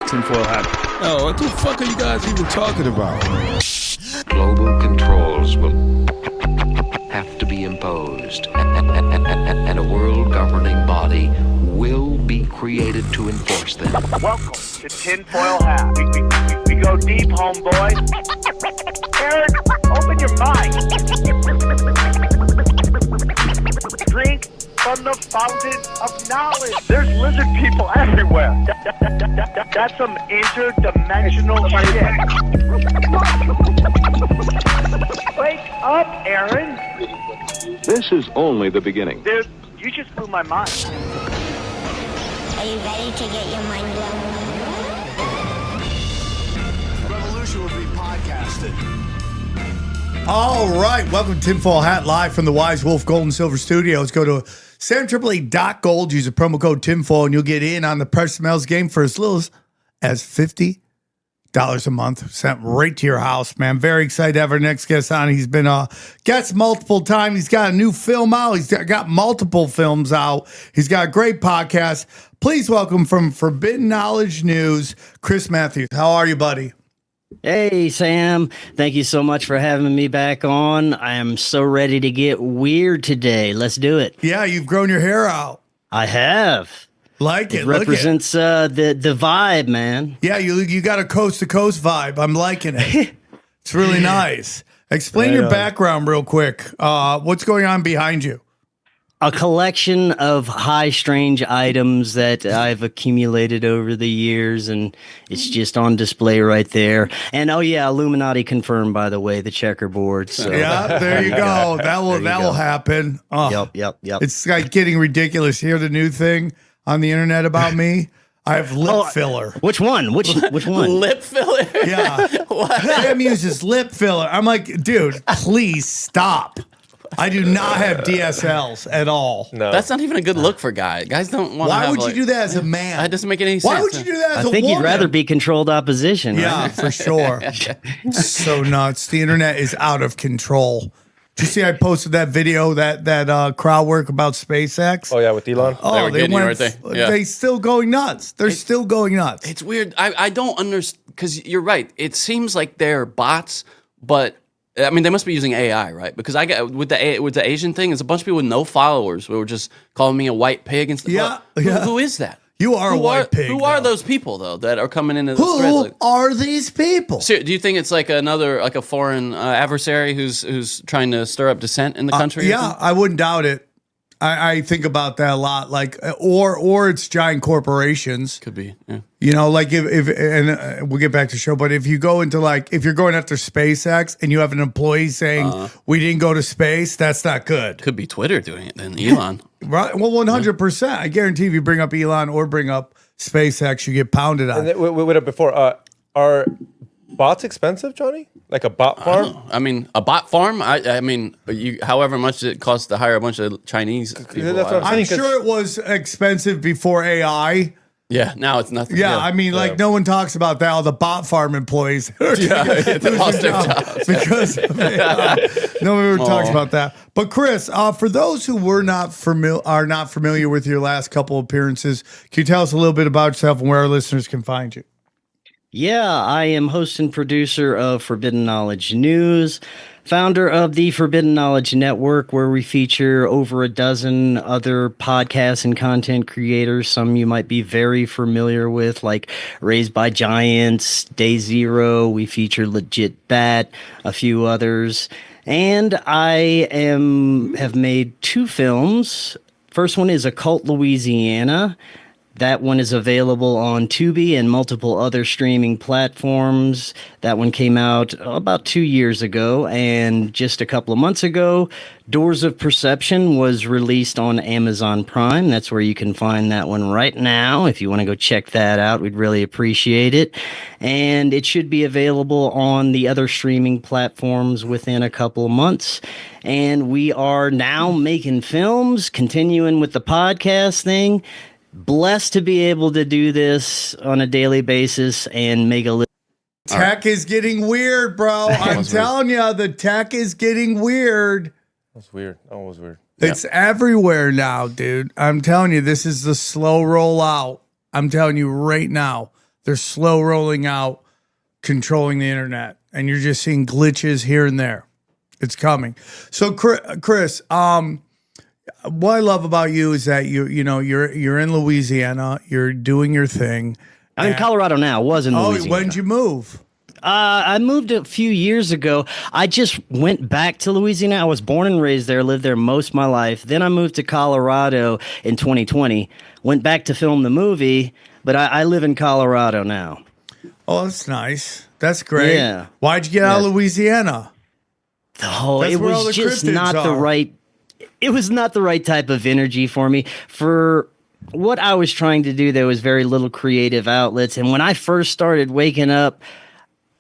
Tinfoil hat. Oh, what the fuck are you guys even talking about? Global controls will have to be imposed, and a world governing body will be created to enforce them. Welcome to Tinfoil Hat. We go deep, homeboy. Aaron, open your mind. Drink from the fountain of knowledge. There's lizard people everywhere. That's some interdimensional shit. Wake up, Aaron. This is only the beginning. Dude, you just blew my mind. Are you ready to get your mind blown? Revolution will be podcasted. All right, welcome to Tinfoil Hat live from the Wise Wolf Gold and Silver Studios. Go to SamTripoli.gold, use the promo code Tinfoil, and you'll get in on the Precious Metals game for as little as $50 a month, sent right to your house, man. Very excited to have our next guest on. He's been a guest multiple times. He's got a new film out. He's got multiple films out. He's got a great podcast. Please welcome from Forbidden Knowledge News, Chris Mathieu. How are you, buddy? Hey, Sam. Thank you so much for having me back on. I am so ready to get weird today. Let's do it. Yeah, you've grown your hair out. I have. Like it. It represents the vibe, man. Yeah, you got a coast-to-coast vibe. I'm liking it. It's really nice. Explain your background real quick. What's going on behind you? A collection of high strange items that I've accumulated over the years, and it's just on display right there. And oh yeah, Illuminati confirmed, by the way, the checkerboard. So yeah, there you go. That will happen. Oh, Yep. It's like getting ridiculous. Hear the new thing on the internet about me? I have lip filler. Which one? Which one? Lip filler? Yeah. Sam uses lip filler. I'm like, dude, please stop. I do not have DSLs at all. No. That's not even a good look for guys. Guys don't want to Why would you do that as a man? That doesn't make any sense. Why would you do that as a woman? I think you'd rather be controlled opposition. Yeah, right? for sure. So nuts. The internet is out of control. Did you see I posted that video, that crowd work about SpaceX? Oh, yeah, with Elon? Oh, they went, they still going nuts. They're still going nuts. It's weird. I don't understand, because you're right. It seems like they're bots, but I mean, they must be using AI, right? Because I get with the Asian thing, it's a bunch of people with no followers who were just calling me a white pig and stuff. Yeah, Who is that? You are a white pig. Who are those people though that are coming into the Who thread? are these people? So, do you think it's like a foreign adversary who's trying to stir up dissent in the country? Yeah, I wouldn't doubt it. I think about that a lot. Like, or it's giant corporations. Could be. Yeah. You know, like if we'll get back to the show, but if you go into if you're going after SpaceX and you have an employee saying we didn't go to space, that's not good. Could be Twitter doing it then, Elon. Right? Well, 100%. I guarantee if you bring up Elon or bring up SpaceX, you get pounded on. And we before. Are bots expensive, Johnny? Like a bot farm? I mean, a bot farm. I mean, however much it costs to hire a bunch of Chinese people. That's what I'm sure it was expensive before AI. Yeah, now it's nothing. Yeah, I mean, no one talks about that. All the bot farm employees they lost their jobs because of AI. Nobody talks about that. But Chris, for those who are not familiar with your last couple appearances, can you tell us a little bit about yourself and where our listeners can find you? Yeah, I am host and producer of Forbidden Knowledge News, founder of the Forbidden Knowledge Network, where we feature over a dozen other podcasts and content creators. Some you might be very familiar with, like Raised by Giants, Day Zero. We feature Legit Bat, a few others. And I have made 2 films. First one is Occult, Louisiana. That one is available on Tubi and multiple other streaming platforms. That one came out about 2 years ago. And just a couple of months ago, Doors of Perception was released on Amazon Prime. That's where you can find that one right now. If you want to go check that out, we'd really appreciate it. And it should be available on the other streaming platforms within a couple of months. And we are now making films, continuing with the podcast thing. Blessed to be able to do this on a daily basis and make a little. Tech is getting weird, bro. I'm telling you, the tech is getting weird. That's weird. That was weird. It's everywhere now, dude. I'm telling you, this is the slow rollout. I'm telling you right now. They're slow rolling out, controlling the internet, and you're just seeing glitches here and there. It's coming. So, Chris, what I love about you is that you're in Louisiana, you're doing your thing. I'm in Colorado now. Was in Louisiana. When did you move? I moved a few years ago. I just went back to Louisiana. I was born and raised there, lived there most of my life. Then I moved to Colorado in 2020. Went back to film the movie, but I live in Colorado now. Oh, that's nice. That's great. Yeah. Why'd you get out of Louisiana? Oh, That's it where all was the just cryptids not the are. right. It was not the right type of energy for me. For what I was trying to do, there was very little creative outlets. And when I first started waking up,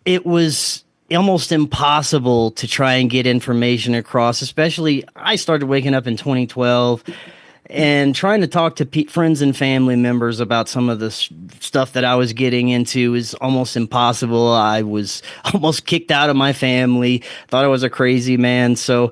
it was almost impossible to try and get information across. Especially, I started waking up in 2012 and trying to talk to friends and family members about some of the stuff that I was getting into is almost impossible. I was almost kicked out of my family, thought I was a crazy man. So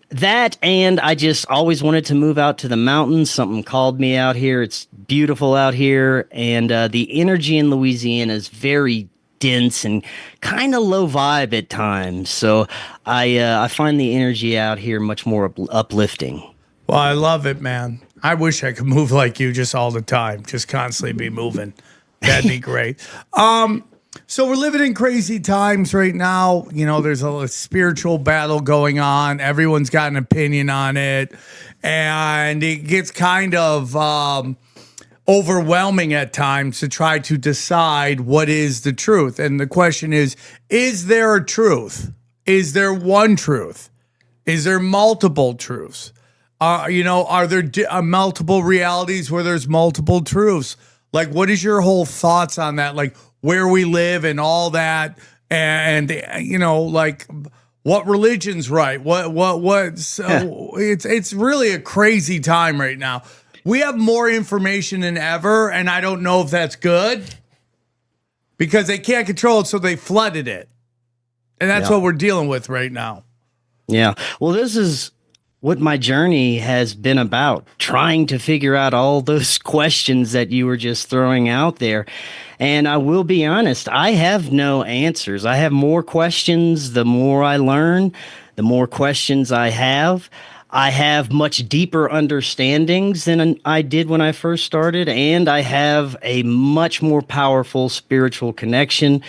that, and I just always wanted to move out to the mountains. Something called me out here. It's beautiful out here. And the energy in Louisiana is very dense and kind of low vibe at times. So I find the energy out here much more uplifting. Well, I love it, man. I wish I could move like you just all the time, just constantly be moving. That'd be great. So we're living in crazy times right now. You know, there's a spiritual battle going on. Everyone's got an opinion on it. And it gets kind of overwhelming at times to try to decide what is the truth. And the question is there a truth? Is there one truth? Is there multiple truths? Are there multiple realities where there's multiple truths? Like, what is your whole thoughts on that? Like, where we live and all that, and like, what religion's right? It's really a crazy time right now. We have more information than ever, and I don't know if that's good because they can't control it, so they flooded it, and that's what we're dealing with right now. Yeah. Well, this is what my journey has been about, trying to figure out all those questions that you were just throwing out there. And I will be honest, I have no answers. I have more questions. The more I learn, the more questions I have. I have much deeper understandings than I did when I first started, and I have a much more powerful spiritual connection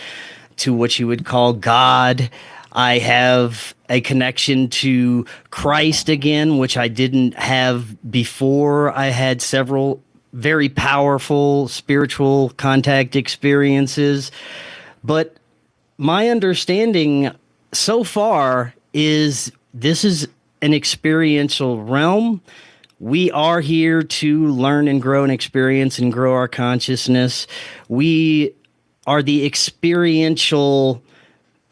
to what you would call God. I have a connection to Christ again, which I didn't have before. I had several very powerful spiritual contact experiences. But my understanding so far is this is an experiential realm. We are here to learn and grow and experience and grow our consciousness. We are the experiential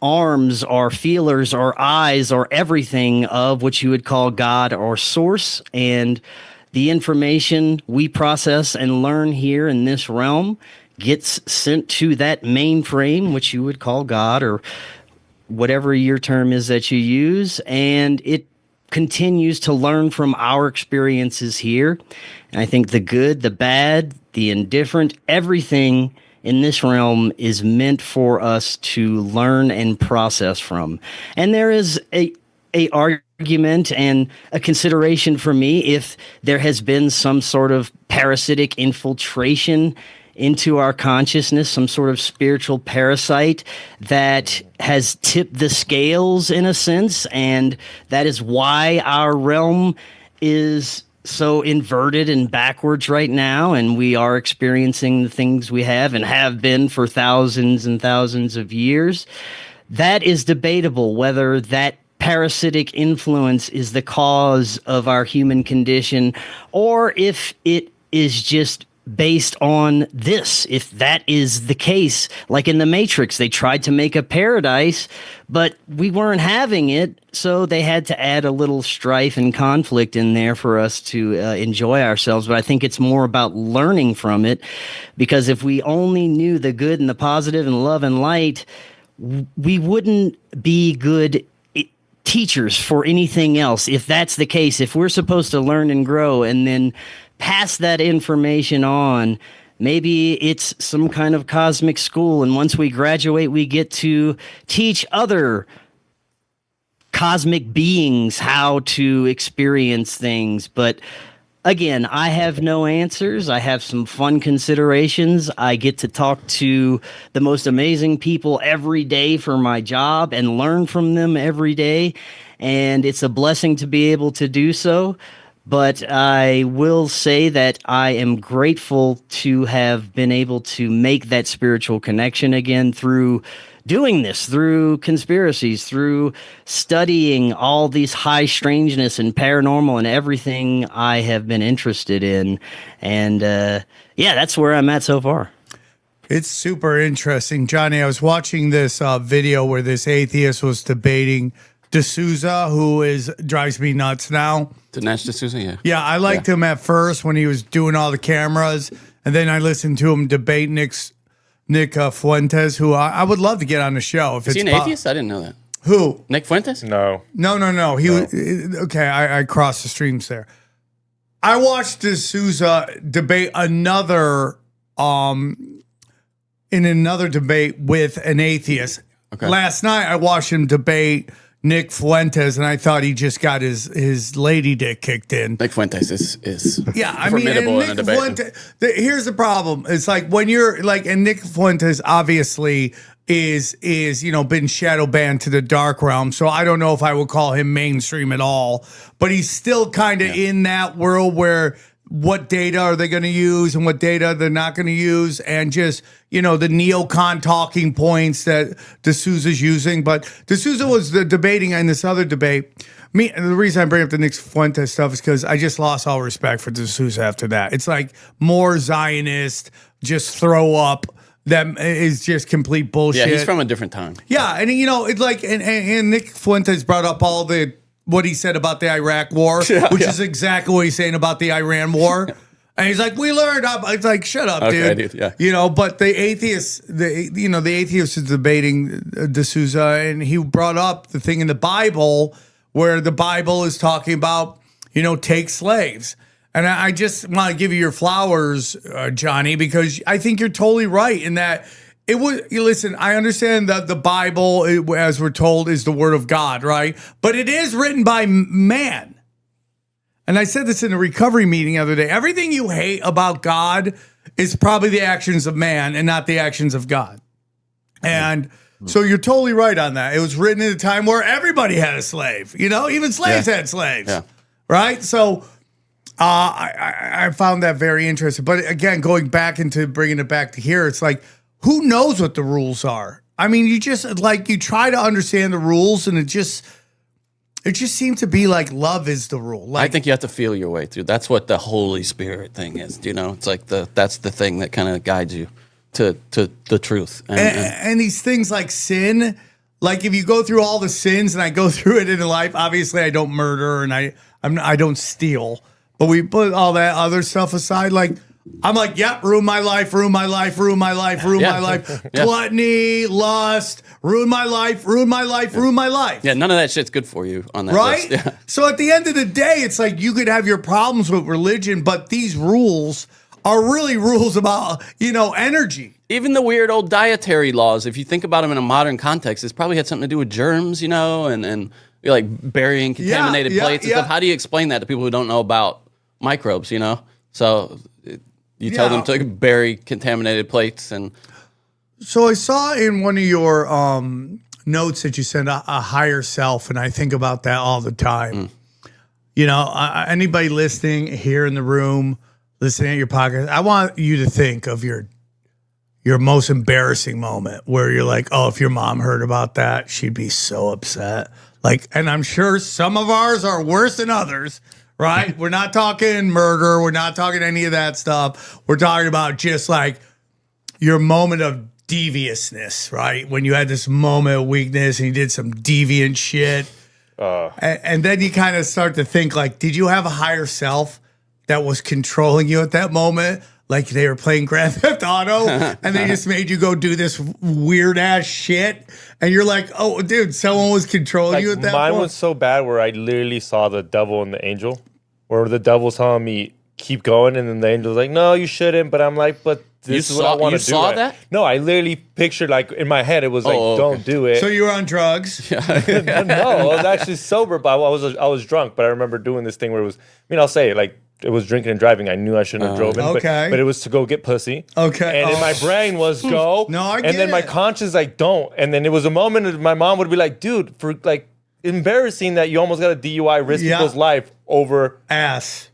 arms, our feelers, our eyes, or everything of what you would call God or source. And the information we process and learn here in this realm gets sent to that mainframe, which you would call God or whatever your term is that you use. And it continues to learn from our experiences here. And I think the good, the bad, the indifferent, everything in this realm is meant for us to learn and process from. And there is a argument and a consideration for me if there has been some sort of parasitic infiltration into our consciousness, some sort of spiritual parasite that has tipped the scales in a sense, and that is why our realm is so inverted and backwards right now, and we are experiencing the things we have and have been for thousands and thousands of years. That is debatable whether that parasitic influence is the cause of our human condition or if it is just based on this. If that is the case, like in the Matrix, they tried to make a paradise, but we weren't having it, so they had to add a little strife and conflict in there for us to enjoy ourselves. But I think it's more about learning from it, because if we only knew the good and the positive and love and light, we wouldn't be good teachers for anything else. If that's the case, if we're supposed to learn and grow and then pass that information on, Maybe it's some kind of cosmic school, and once we graduate, we get to teach other cosmic beings how to experience things. But again, I have no answers. I have some fun considerations. I get to talk to the most amazing people every day for my job and learn from them every day. And it's a blessing to be able to do so. But I will say that I am grateful to have been able to make that spiritual connection again through doing this, through conspiracies, through studying all these high strangeness and paranormal and everything I have been interested in. And yeah, that's where I'm at so far. It's super interesting. Johnny, I was watching this video where this atheist was debating D'Souza, who drives me nuts now. Dinesh D'Souza, yeah. Yeah, I liked him at first when he was doing all the cameras, and then I listened to him debate Nick Fuentes, who I would love to get on the show. Is he an atheist? I didn't know that. Who? Nick Fuentes? No. No. He was okay. I crossed the streams there. I watched D'Souza debate another in another debate with an atheist. Okay. Last night I watched him debate Nick Fuentes, and I thought he just got his lady dick kicked in. Nick Fuentes is formidable in a debate. Here's the problem. It's like when you're like, and Nick Fuentes obviously is been shadow banned to the dark realm, so I don't know if I would call him mainstream at all, but he's still kind of in that world where what data are they going to use and what data they're not going to use, and just, the neocon talking points that D'Souza's using. But D'Souza was debating in this other debate. The reason I bring up the Nick Fuentes stuff is because I just lost all respect for D'Souza after that. It's like more Zionist, just throw up. That is just complete bullshit. Yeah, he's from a different time. Yeah, and it's like, and Nick Fuentes brought up all what he said about the Iraq war, which is exactly what he's saying about the Iran war. And he's like, we learned. It's like, shut up, dude. Yeah. But the atheist, the atheist is debating D'Souza, and he brought up the thing in the Bible where the Bible is talking about, take slaves. And I just want to give you your flowers, Johnny, because I think you're totally right in that. Listen, I understand that the Bible, as we're told, is the word of God, right? But it is written by man. And I said this in a recovery meeting the other day. Everything you hate about God is probably the actions of man and not the actions of God. And so you're totally right on that. It was written at a time where everybody had a slave. Even slaves had slaves, right? So I found that very interesting. But again, going back into bringing it back to here, it's like, who knows what the rules are? I mean, you just you try to understand the rules, and it just seems to be like love is the rule. I think you have to feel your way through. That's what the Holy Spirit thing is. It's like that's the thing that kind of guides you to the truth. And these things like sin, like if you go through all the sins, and I go through it in life. Obviously, I don't murder and I don't steal, but we put all that other stuff aside, I'm like, yep, ruin my life. Gluttony, lust, ruin my life. Yeah, none of that shit's good for you on that right? list. Yeah. So at the end of the day, it's like you could have your problems with religion, but these rules are really rules about, energy. Even the weird old dietary laws, if you think about them in a modern context, it's probably had something to do with germs, and like burying contaminated plates and stuff. How do you explain that to people who don't know about microbes, So you tell them to bury contaminated plates. And so I saw in one of your notes that you sent a higher self, and I think about that all the time. Anybody listening here in the room, listening at your podcast, I want you to think of your most embarrassing moment where you're like, oh, if your mom heard about that, she'd be so upset. And I'm sure some of ours are worse than others. Right? We're not talking murder. We're not talking any of that stuff. We're talking about just your moment of deviousness, right? When you had this moment of weakness and you did some deviant shit. And then you kind of start to think did you have a higher self that was controlling you at that moment? Like they were playing Grand Theft Auto and they just made you go do this weird ass shit. And you're like, oh, dude, someone was controlling you at that point. Mine was so bad where I literally saw the devil and the angel, where the devil's telling me, keep going, and then the angel's like, no, you shouldn't. But I'm like, but this is what I want to do. You saw that? No, I literally pictured, like, in my head, it was like, don't do it. So you were on drugs? No, I was actually sober, but I was drunk. But I remember doing this thing where it was, I'll say it, like, it was drinking and driving. I knew I shouldn't have driven, but it was to go get pussy. Okay. And in my brain was go. No, I get And then my it. conscience like don't. And then it was a moment that my mom would be like, dude, for like embarrassing that you almost got a DUI, risk people's life over ass.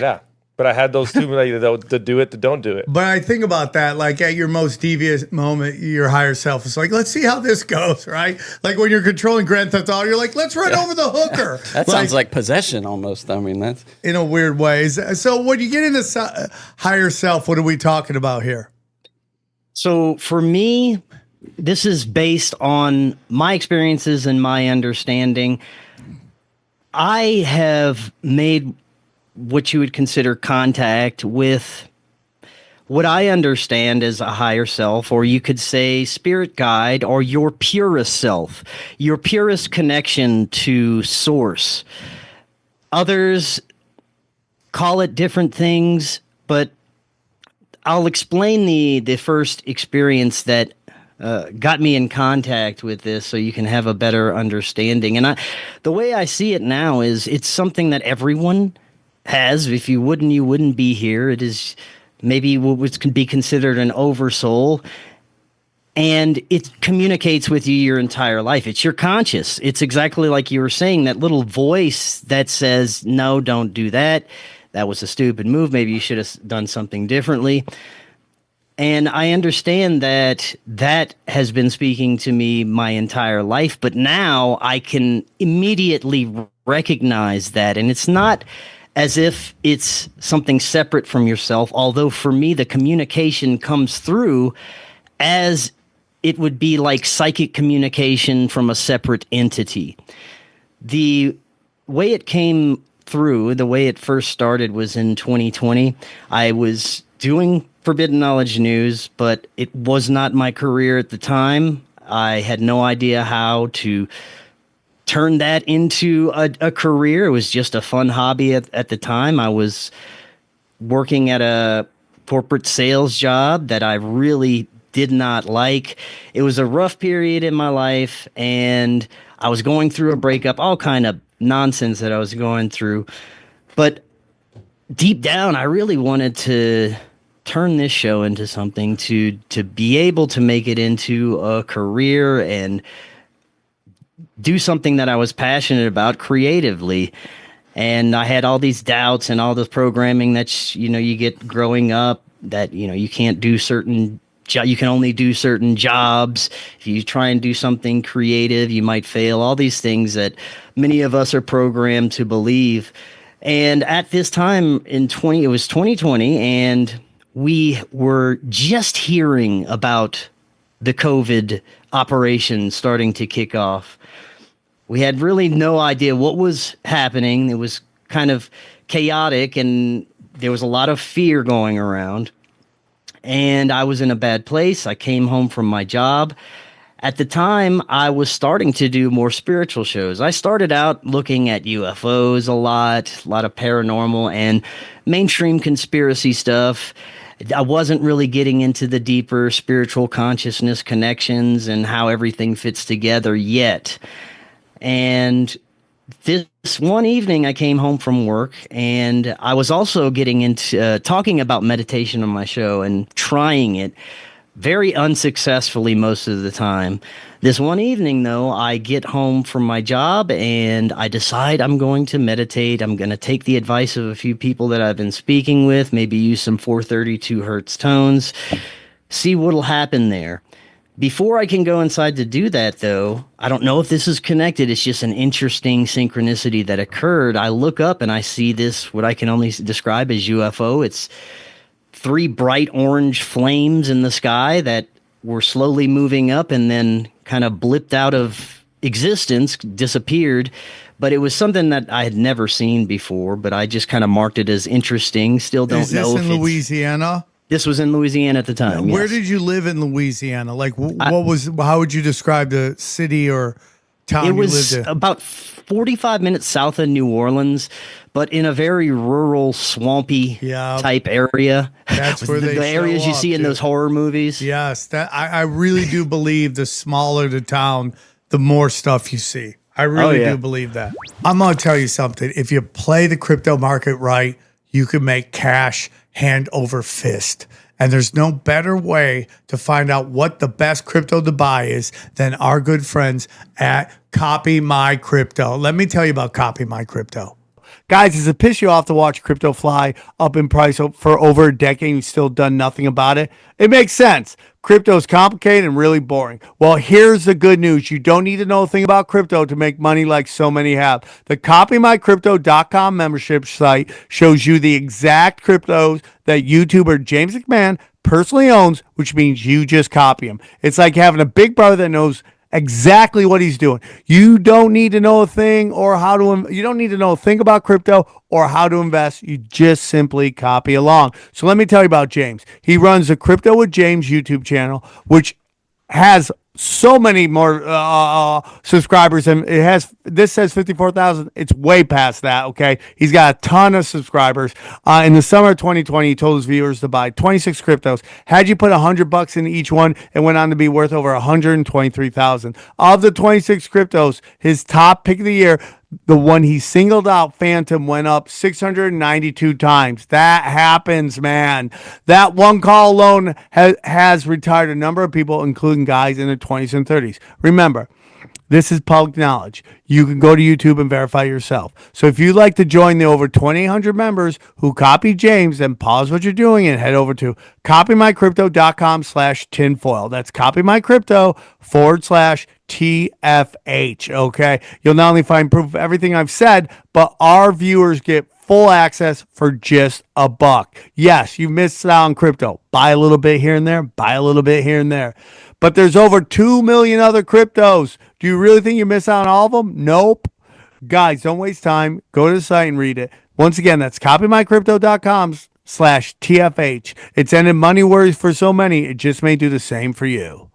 Yeah. But I had those two, like, to do it, to don't do it. But I think about that, like at your most devious moment, your higher self is like, let's see how this goes, right? Like when you're controlling Grand Theft Auto, you're like, let's run over the hooker. That sounds like possession almost. I mean, that's in a weird way. So when you get into higher self, what are we talking about here? So for me, this is based on my experiences and my understanding. I have made what you would consider contact with what I understand as a higher self, or you could say spirit guide, or your purest self, your purest connection to source. Others call it different things, but I'll explain the first experience that got me in contact with this so you can have a better understanding. And the way I see it now is it's something that everyone has. If you wouldn't be here. It is maybe what could be considered an oversoul, and it communicates with you your entire life. It's your conscious. It's exactly like you were saying, that little voice that says, no, don't do that. That was a stupid move. Maybe you should have done something differently. And I understand that that has been speaking to me my entire life, but now I can immediately recognize that. And it's not as if it's something separate from yourself, although for me, the communication comes through as it would be like psychic communication from a separate entity. The way it came through, the way it first started was in 2020. I was doing Forbidden Knowledge News, but it was not my career at the time. I had no idea how to turn that into a career. It was just a fun hobby at the time. I was working at a corporate sales job that I really did not like. It was a rough period in my life, and I was going through a breakup, all kind of nonsense that I was going through. But deep down, I really wanted to turn this show into something, to be able to make it into a career and do something that I was passionate about creatively. And I had all these doubts and all this programming that, you get growing up, that, you can't do certain you can only do certain jobs. If you try and do something creative, you might fail. All these things that many of us are programmed to believe. And at this time it was 2020, and we were just hearing about the COVID operation starting to kick off. We had really no idea what was happening. It was kind of chaotic, and there was a lot of fear going around. And I was in a bad place. I came home from my job. At the time, I was starting to do more spiritual shows. I started out looking at UFOs a lot of paranormal and mainstream conspiracy stuff. I wasn't really getting into the deeper spiritual consciousness connections and how everything fits together yet. And this one evening I came home from work, and I was also getting into talking about meditation on my show and trying it very unsuccessfully most of the time. This one evening, though, I get home from my job and I decide I'm going to meditate. I'm going to take the advice of a few people that I've been speaking with, maybe use some 432 hertz tones, see what'll happen there. Before I can go inside to do that, though, I don't know if this is connected. It's just an interesting synchronicity that occurred. I look up and I see this, what I can only describe as UFO. It's 3 bright orange flames in the sky that were slowly moving up and then kind of blipped out of existence, disappeared. But it was something that I had never seen before, but I just kind of marked it as interesting. Still don't know if Is this in Louisiana? This was in Louisiana at the time. Where yes. did you live in Louisiana? Like, how would you describe the city or town It you was lived in? about 45 minutes south of New Orleans, but in a very rural, swampy type area. That's where the areas you see in those horror movies. Yes, that I really do believe the smaller the town, the more stuff you see. I really do believe that. I'm going to tell you something. If you play the crypto market right, you can make cash hand over fist. And there's no better way to find out what the best crypto to buy is than our good friends at Copy My Crypto. Let me tell you about Copy My Crypto. Guys, does it piss you off to watch crypto fly up in price for over a decade and you've still done nothing about it? It makes sense. Crypto is complicated and really boring. Well, here's the good news. You don't need to know a thing about crypto to make money like so many have. The CopyMyCrypto.com membership site shows you the exact cryptos that YouTuber James McMahon personally owns, which means you just copy him. It's like having a big brother that knows exactly what he's doing. You don't need to know a thing or how to, you don't need to know a thing about crypto or how to invest. You just simply copy along. So let me tell you about James. He runs the Crypto with James YouTube channel, which has so many more subscribers, and this says 54,000. It's way past that. Okay, he's got a ton of subscribers. In the summer of 2020, he told his viewers to buy 26 cryptos. Had you put $100 in each one, it went on to be worth over 123,000. Of the 26 cryptos, his top pick of the year, the one he singled out, Phantom, went up 692 times. That happens, man. That one call alone has retired a number of people, including guys in their 20s and 30s. Remember, this is public knowledge. You can go to YouTube and verify yourself. So if you'd like to join the over 2,800 members who copy James, then pause what you're doing and head over to copymycrypto.com/tinfoil. That's copymycrypto.com/TFH. Okay. You'll not only find proof of everything I've said, but our viewers get full access for just $1. Yes, you missed out on crypto. Buy a little bit here and there, buy a little bit here and there. But there's over 2 million other cryptos. Do you really think you miss out on all of them? Nope. Guys, don't waste time. Go to the site and read it. Once again, that's copymycrypto.com/TFH. It's ended money worries for so many. It just may do the same for you.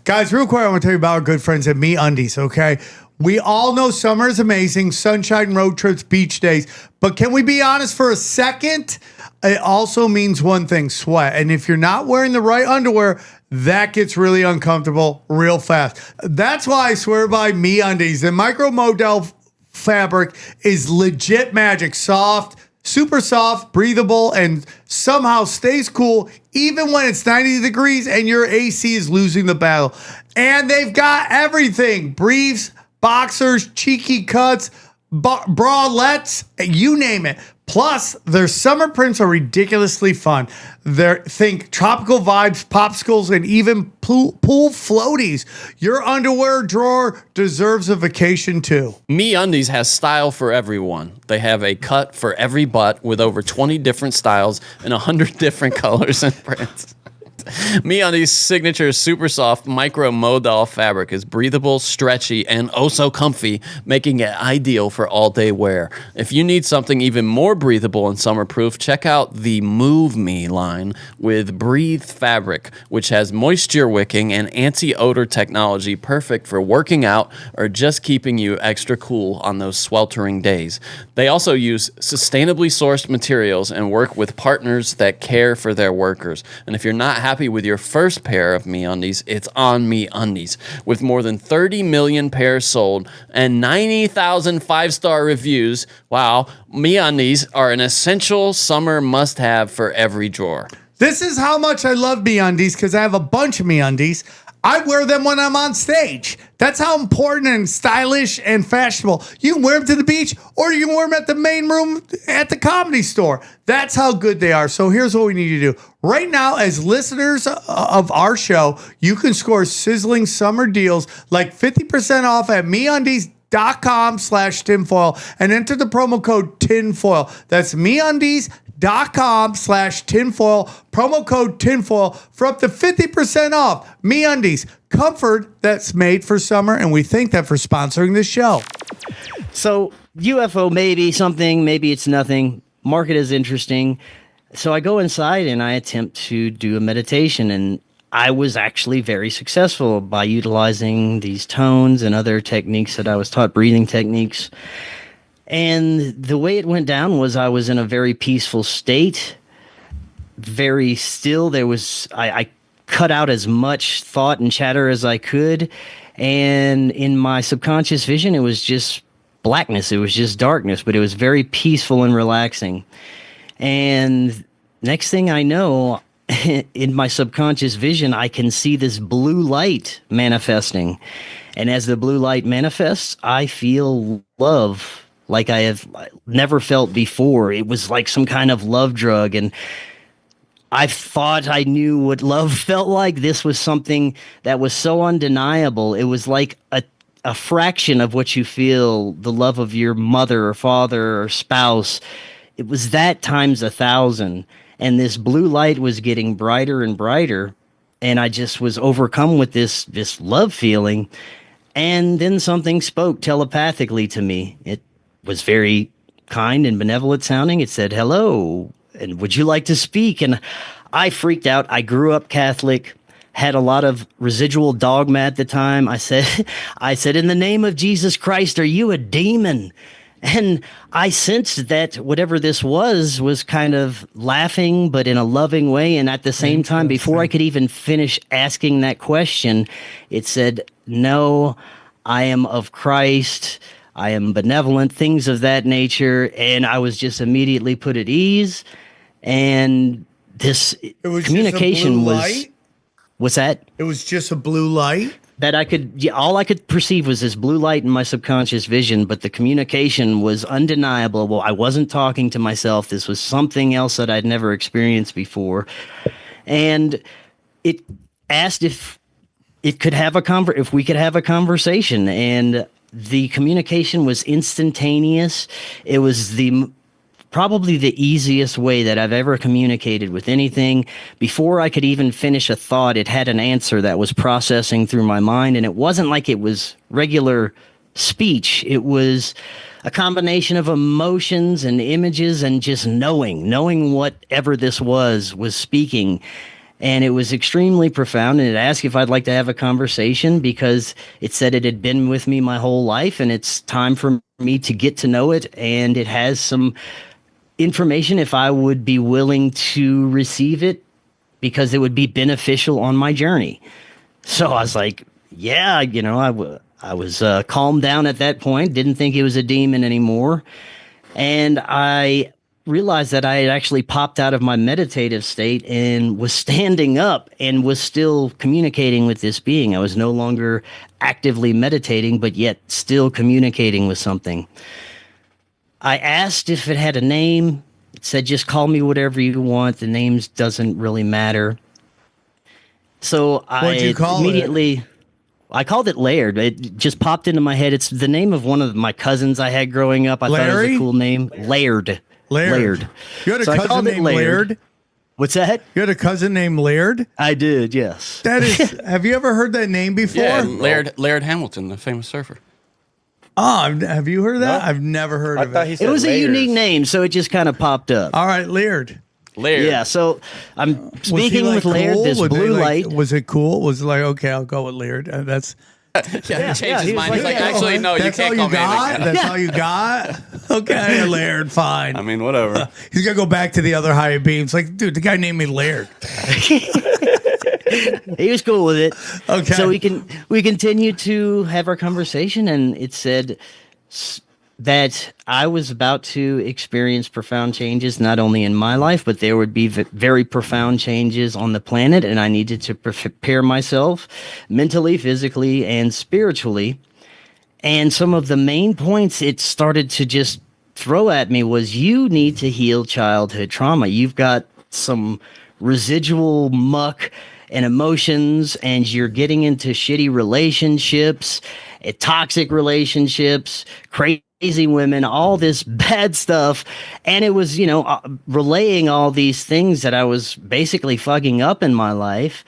Guys, real quick, I want to tell you about our good friends at MeUndies, okay? We all know summer is amazing, sunshine, road trips, beach days. But can we be honest for a second? It also means one thing, sweat. And if you're not wearing the right underwear, that gets really uncomfortable real fast. That's why I swear by MeUndies. The micro modal fabric is legit magic. Soft, super soft, breathable, and somehow stays cool even when it's 90 degrees and your AC is losing the battle. And they've got everything. Briefs, boxers, cheeky cuts, bralettes, you name it. Plus, their summer prints are ridiculously fun. Think tropical vibes, popsicles, and even pool floaties. Your underwear drawer deserves a vacation too. MeUndies has style for everyone. They have a cut for every butt with over 20 different styles and 100 different colors and prints. MeUndies' signature super soft micro modal fabric is breathable, stretchy, and oh so comfy, making it ideal for all-day wear. If you need something even more breathable and summer-proof, check out the Move Me line with breathed fabric, which has moisture-wicking and anti-odor technology perfect for working out or just keeping you extra cool on those sweltering days. They also use sustainably sourced materials and work with partners that care for their workers. And if you're not happy with your first pair of MeUndies, it's on MeUndies. With more than 30 million pairs sold and 90,000 five-star reviews, wow, MeUndies are an essential summer must-have for every drawer. This is how much I love MeUndies because I have a bunch of MeUndies. I wear them when I'm on stage. That's how important and stylish and fashionable. You can wear them to the beach or you can wear them at the main room at the Comedy Store. That's how good they are. So here's what we need to do. Right now, as listeners of our show, you can score sizzling summer deals like 50% off at MeUndies.com/tinfoil and enter the promo code tinfoil. That's MeUndies.com/tinfoil, promo code tinfoil for up to 50% off. MeUndies, comfort that's made for summer, and we thank them for sponsoring this show. So UFO, maybe something, maybe it's nothing. Market is interesting. So I go inside and I attempt to do a meditation, and I was actually very successful by utilizing these tones and other techniques that I was taught, breathing techniques. And the way it went down was I was in a very peaceful state, very still. I cut out as much thought and chatter as I could. And in my subconscious vision, it was just blackness. It was just darkness, but it was very peaceful and relaxing. And next thing I know, in my subconscious vision, I can see this blue light manifesting. And as the blue light manifests, I feel love like I have never felt before. It was like some kind of love drug. And I thought I knew what love felt like. This was something that was so undeniable. It was like a fraction of what you feel, the love of your mother or father or spouse. It was that times 1,000. And this blue light was getting brighter and brighter. And I just was overcome with this love feeling. And then something spoke telepathically to me. It was very kind and benevolent sounding. It said, "Hello, and would you like to speak?" And I freaked out. I grew up Catholic, had a lot of residual dogma at the time. I said, "In the name of Jesus Christ, are you a demon?" And I sensed that whatever this was kind of laughing, but in a loving way. And at the same time, before I could even finish asking that question, it said, "No, I am of Christ. I am benevolent," things of that nature. And I was just immediately put at ease. And this communication was, what's that? It was just a blue light? That all I could perceive was this blue light in my subconscious vision, but the communication was undeniable. Well, I wasn't talking to myself. This was something else that I'd never experienced before. And it asked if we could have a conversation, and the communication was instantaneous. It was probably the easiest way that I've ever communicated with anything. Before I could even finish a thought, it had an answer that was processing through my mind. And it wasn't like it was regular speech. It was a combination of emotions and images and just knowing whatever this was speaking. And it was extremely profound. And it asked if I'd like to have a conversation because it said it had been with me my whole life and it's time for me to get to know it. And it has some information if I would be willing to receive it because it would be beneficial on my journey. So I was like, yeah, I was calmed down at that point, didn't think it was a demon anymore. And I realized that I had actually popped out of my meditative state and was standing up and was still communicating with this being. I was no longer actively meditating, but yet still communicating with something. I asked if it had a name. It said, "Just call me whatever you want. The names doesn't really matter." So What'd you call it? I called it Laird. It just popped into my head. It's the name of one of my cousins I had growing up. I thought it was a cool name. Laird. Laird. You had a cousin named Laird? What's that? You had a cousin named Laird? I did, yes. That is. Have you ever heard that name before? Yeah, Laird Hamilton, the famous surfer. Oh, have you heard of that? No. I've never heard of it. It was a unique name, so it just kind of popped up. All right, Laird. Yeah, so I'm speaking with Laird, cool? this blue light. Was it cool? Was it like, okay, I'll go with Laird? That's... Yeah, he changed his mind. He's like, actually, no, you can't call me anything. That's all you got? Okay, Laird, fine. I mean, whatever. He's going to go back to the other higher beams. Like, dude, the guy named me Laird. He was cool with it. Okay. So we continued to have our conversation, and it said that I was about to experience profound changes, not only in my life, but there would be very profound changes on the planet, and I needed to prepare myself mentally, physically, and spiritually. And some of the main points it started to just throw at me was, you need to heal childhood trauma. You've got some residual muck and emotions, and you're getting into shitty relationships, toxic relationships, crazy women, all this bad stuff. And it was, relaying all these things that I was basically fucking up in my life.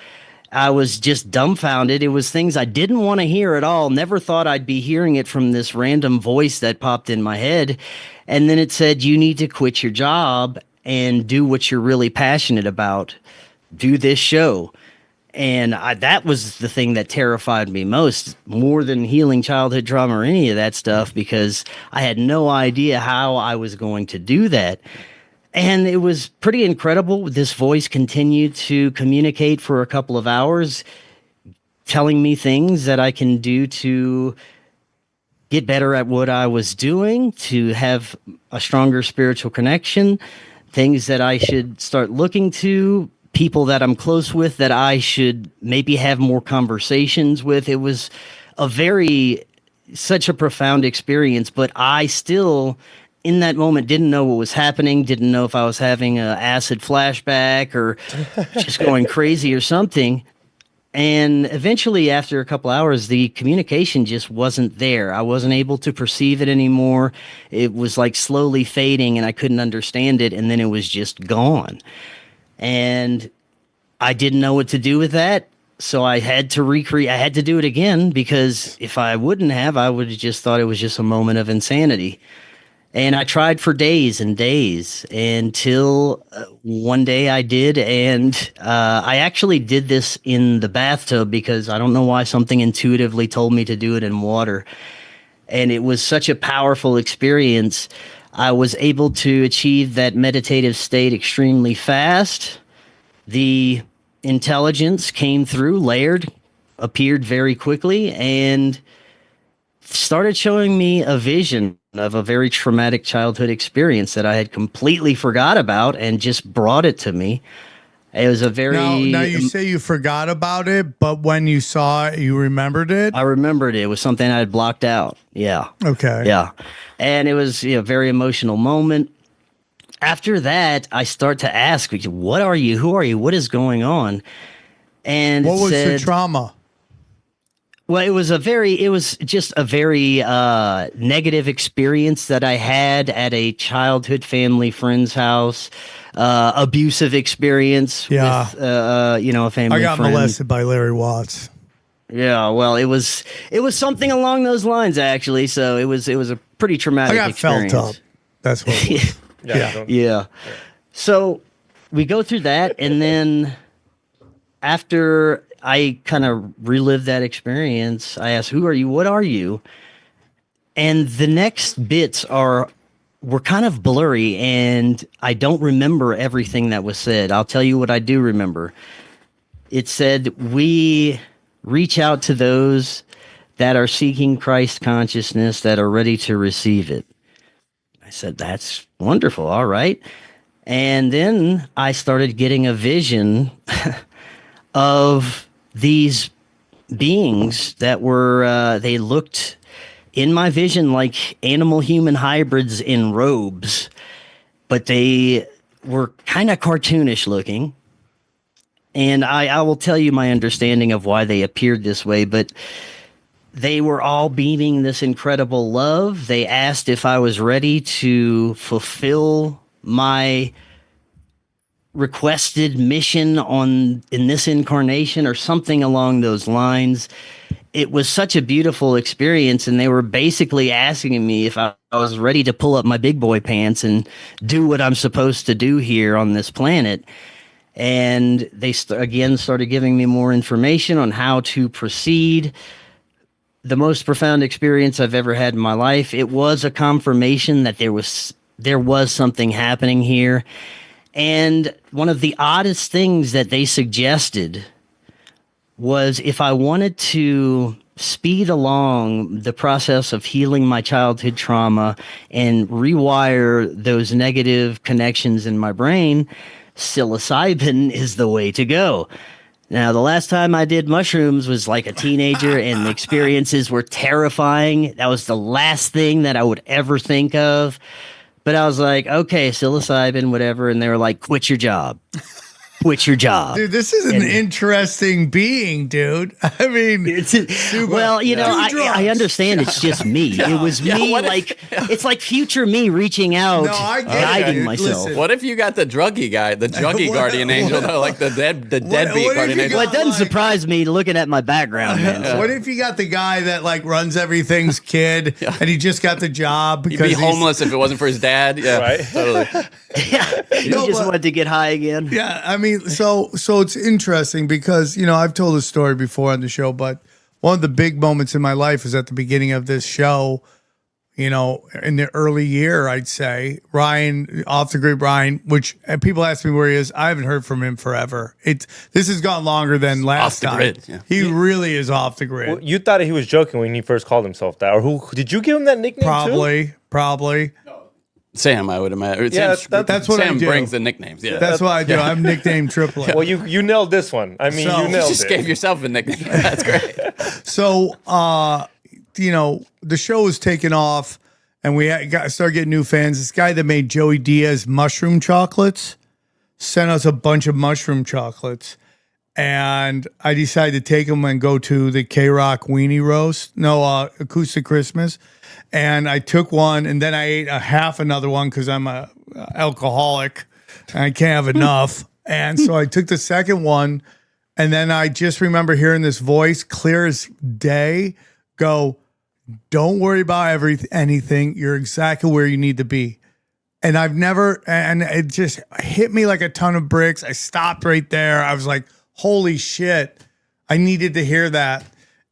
I was just dumbfounded. It was things I didn't want to hear at all. Never thought I'd be hearing it from this random voice that popped in my head. And then it said, you need to quit your job and do what you're really passionate about. Do this show. And that was the thing that terrified me most, more than healing childhood trauma or any of that stuff, because I had no idea how I was going to do that. And it was pretty incredible. This voice continued to communicate for a couple of hours, telling me things that I can do to get better at what I was doing, to have a stronger spiritual connection, things that I should start looking to, people that I'm close with that I should maybe have more conversations with. It was such a profound experience, but I still, in that moment, didn't know what was happening, didn't know if I was having an acid flashback or just going crazy or something. And eventually, after a couple hours, the communication just wasn't there. I wasn't able to perceive it anymore. It was like slowly fading and I couldn't understand it. And then it was just gone. And I didn't know what to do with that. So I had to I had to do it again, because if I wouldn't have, I would have just thought it was just a moment of insanity. And I tried for days and days until one day I did. And I actually did this in the bathtub, because I don't know why, something intuitively told me to do it in water. And it was such a powerful experience. I was able to achieve that meditative state extremely fast. The intelligence came through, appeared very quickly, and started showing me a vision of a very traumatic childhood experience that I had completely forgot about, and just brought it to me. It was a very... Now you say you forgot about it, but when you saw it, you remembered it? I remembered it. It was something I had blocked out. Yeah. Okay. Yeah. And it was a very emotional moment. After that, I start to ask, what are you? Who are you? What is going on? And what was the trauma? Well, it was just a very negative experience that I had at a childhood family friend's house. Abusive experience with, a family friend. I got molested by Larry Watts. Yeah, well, it was something along those lines, actually. So it was a pretty traumatic experience. I got felt up. That's what it was. Yeah. So we go through that, and then after I kind of relived that experience, I asked, who are you? What are you? And the next bits were kind of blurry, and I don't remember everything that was said. I'll tell you what I do remember. It said, we reach out to those that are seeking Christ consciousness, that are ready to receive it. I said, that's wonderful. All right. And then I started getting a vision of these beings that were, they looked in my vision like animal-human hybrids in robes, but they were kind of cartoonish looking. And I will tell you my understanding of why they appeared this way, but they were all beaming this incredible love. They asked if I was ready to fulfill my requested mission in this incarnation, or something along those lines. It was such a beautiful experience, and they were basically asking me if I was ready to pull up my big boy pants and do what I'm supposed to do here on this planet. And they again started giving me more information on how to proceed. The most profound experience I've ever had in my life. It was a confirmation that there was something happening here. And one of the oddest things that they suggested was, if I wanted to speed along the process of healing my childhood trauma and rewire those negative connections in my brain, psilocybin is the way to go. Now, the last time I did mushrooms was like a teenager, and the experiences were terrifying. That was the last thing that I would ever think of. But I was like, okay, psilocybin, whatever. And they were like, quit your job. Quit your job. Dude, this is an interesting being, dude. I mean, well, I understand it's just me. It was me, it's like future me reaching out, guiding myself. Listen, what if you got the druggy guy, the druggy guardian angel, like the deadbeat guardian angel? Well, it doesn't surprise me looking at my background, man. What if you got the guy that runs everything's kid, and he just got the job? He'd be homeless if it wasn't for his dad. Yeah, right. Totally. He just wanted to get high again. Yeah, I mean, mean, so it's interesting because, I've told this story before on the show, but one of the big moments in my life is at the beginning of this show, in the early year, I'd say. Ryan, off the grid Ryan, which people ask me where he is. I haven't heard from him forever. This has gone longer than last time. Grid, yeah. He really is off the grid. Well, you thought he was joking when he first called himself that, or who did you give him that nickname? Probably. Sam, I would imagine. Yeah, that's what Sam I do. brings the nicknames. Yeah, that's what I do. I'm nicknamed Tripoli. Well, you nailed this one. I mean, you nailed just it. gave yourself a nickname. That's great. So, the show was taken off, and we started getting new fans. This guy that made Joey Diaz mushroom chocolates sent us a bunch of mushroom chocolates, and I decided to take them and go to the K-Rock Weenie Roast, Acoustic Christmas, and I took one, and then I ate half another one because I'm a alcoholic, and I can't have enough, and so I took the second one, and then I just remember hearing this voice, clear as day, go, "Don't worry about anything. You're exactly where you need to be." And and it just hit me like a ton of bricks. I stopped right there. I was like, holy shit, I needed to hear that.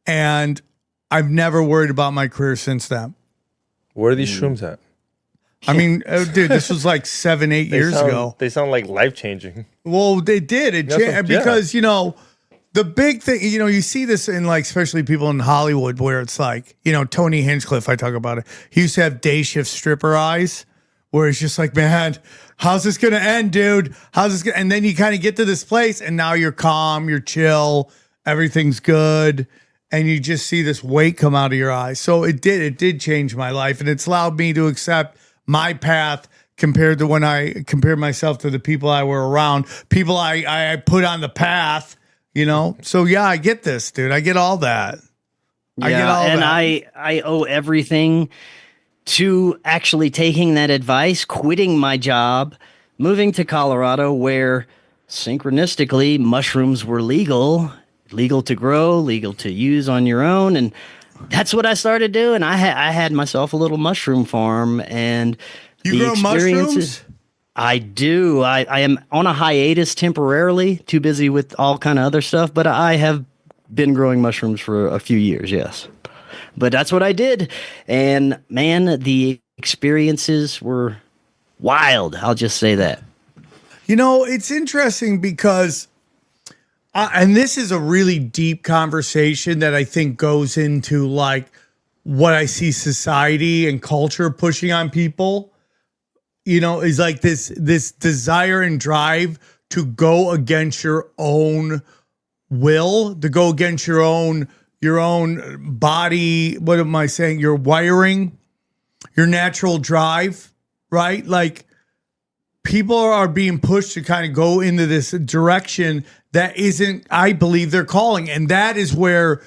And I've never worried about my career since then. Where are these shrooms at? I mean, dude, this was like 7-8 years ago. They sound like life-changing. Well, they did. Because, the big thing, you see this in like, especially people in Hollywood where it's like, Tony Hinchcliffe, I talk about it. He used to have day shift stripper eyes where it's just like, man, how's this going to end, dude? And then you kind of get to this place and now you're calm, you're chill, everything's good. And you just see this weight come out of your eyes. So it did change my life. And it's allowed me to accept my path compared to when I compared myself to the people I were around, people I put on the path. So yeah, I get this, dude. I get all that. I owe everything to actually taking that advice, quitting my job, moving to Colorado, where synchronistically mushrooms were legal to grow, legal to use on your own, and that's what I started doing. I had myself a little mushroom farm, and you grow mushrooms? I do. I am on a hiatus temporarily, too busy with all kind of other stuff, but I have been growing mushrooms for a few years, yes. But that's what I did. And man, the experiences were wild. I'll just say that. It's interesting because, and this is a really deep conversation that I think goes into like what I see society and culture pushing on people. Is like this desire and drive to go against your own will, to go against your own body. What am I saying? Your wiring, your natural drive, right? Like people are being pushed to kind of go into this direction that isn't, I believe, their calling. And that is where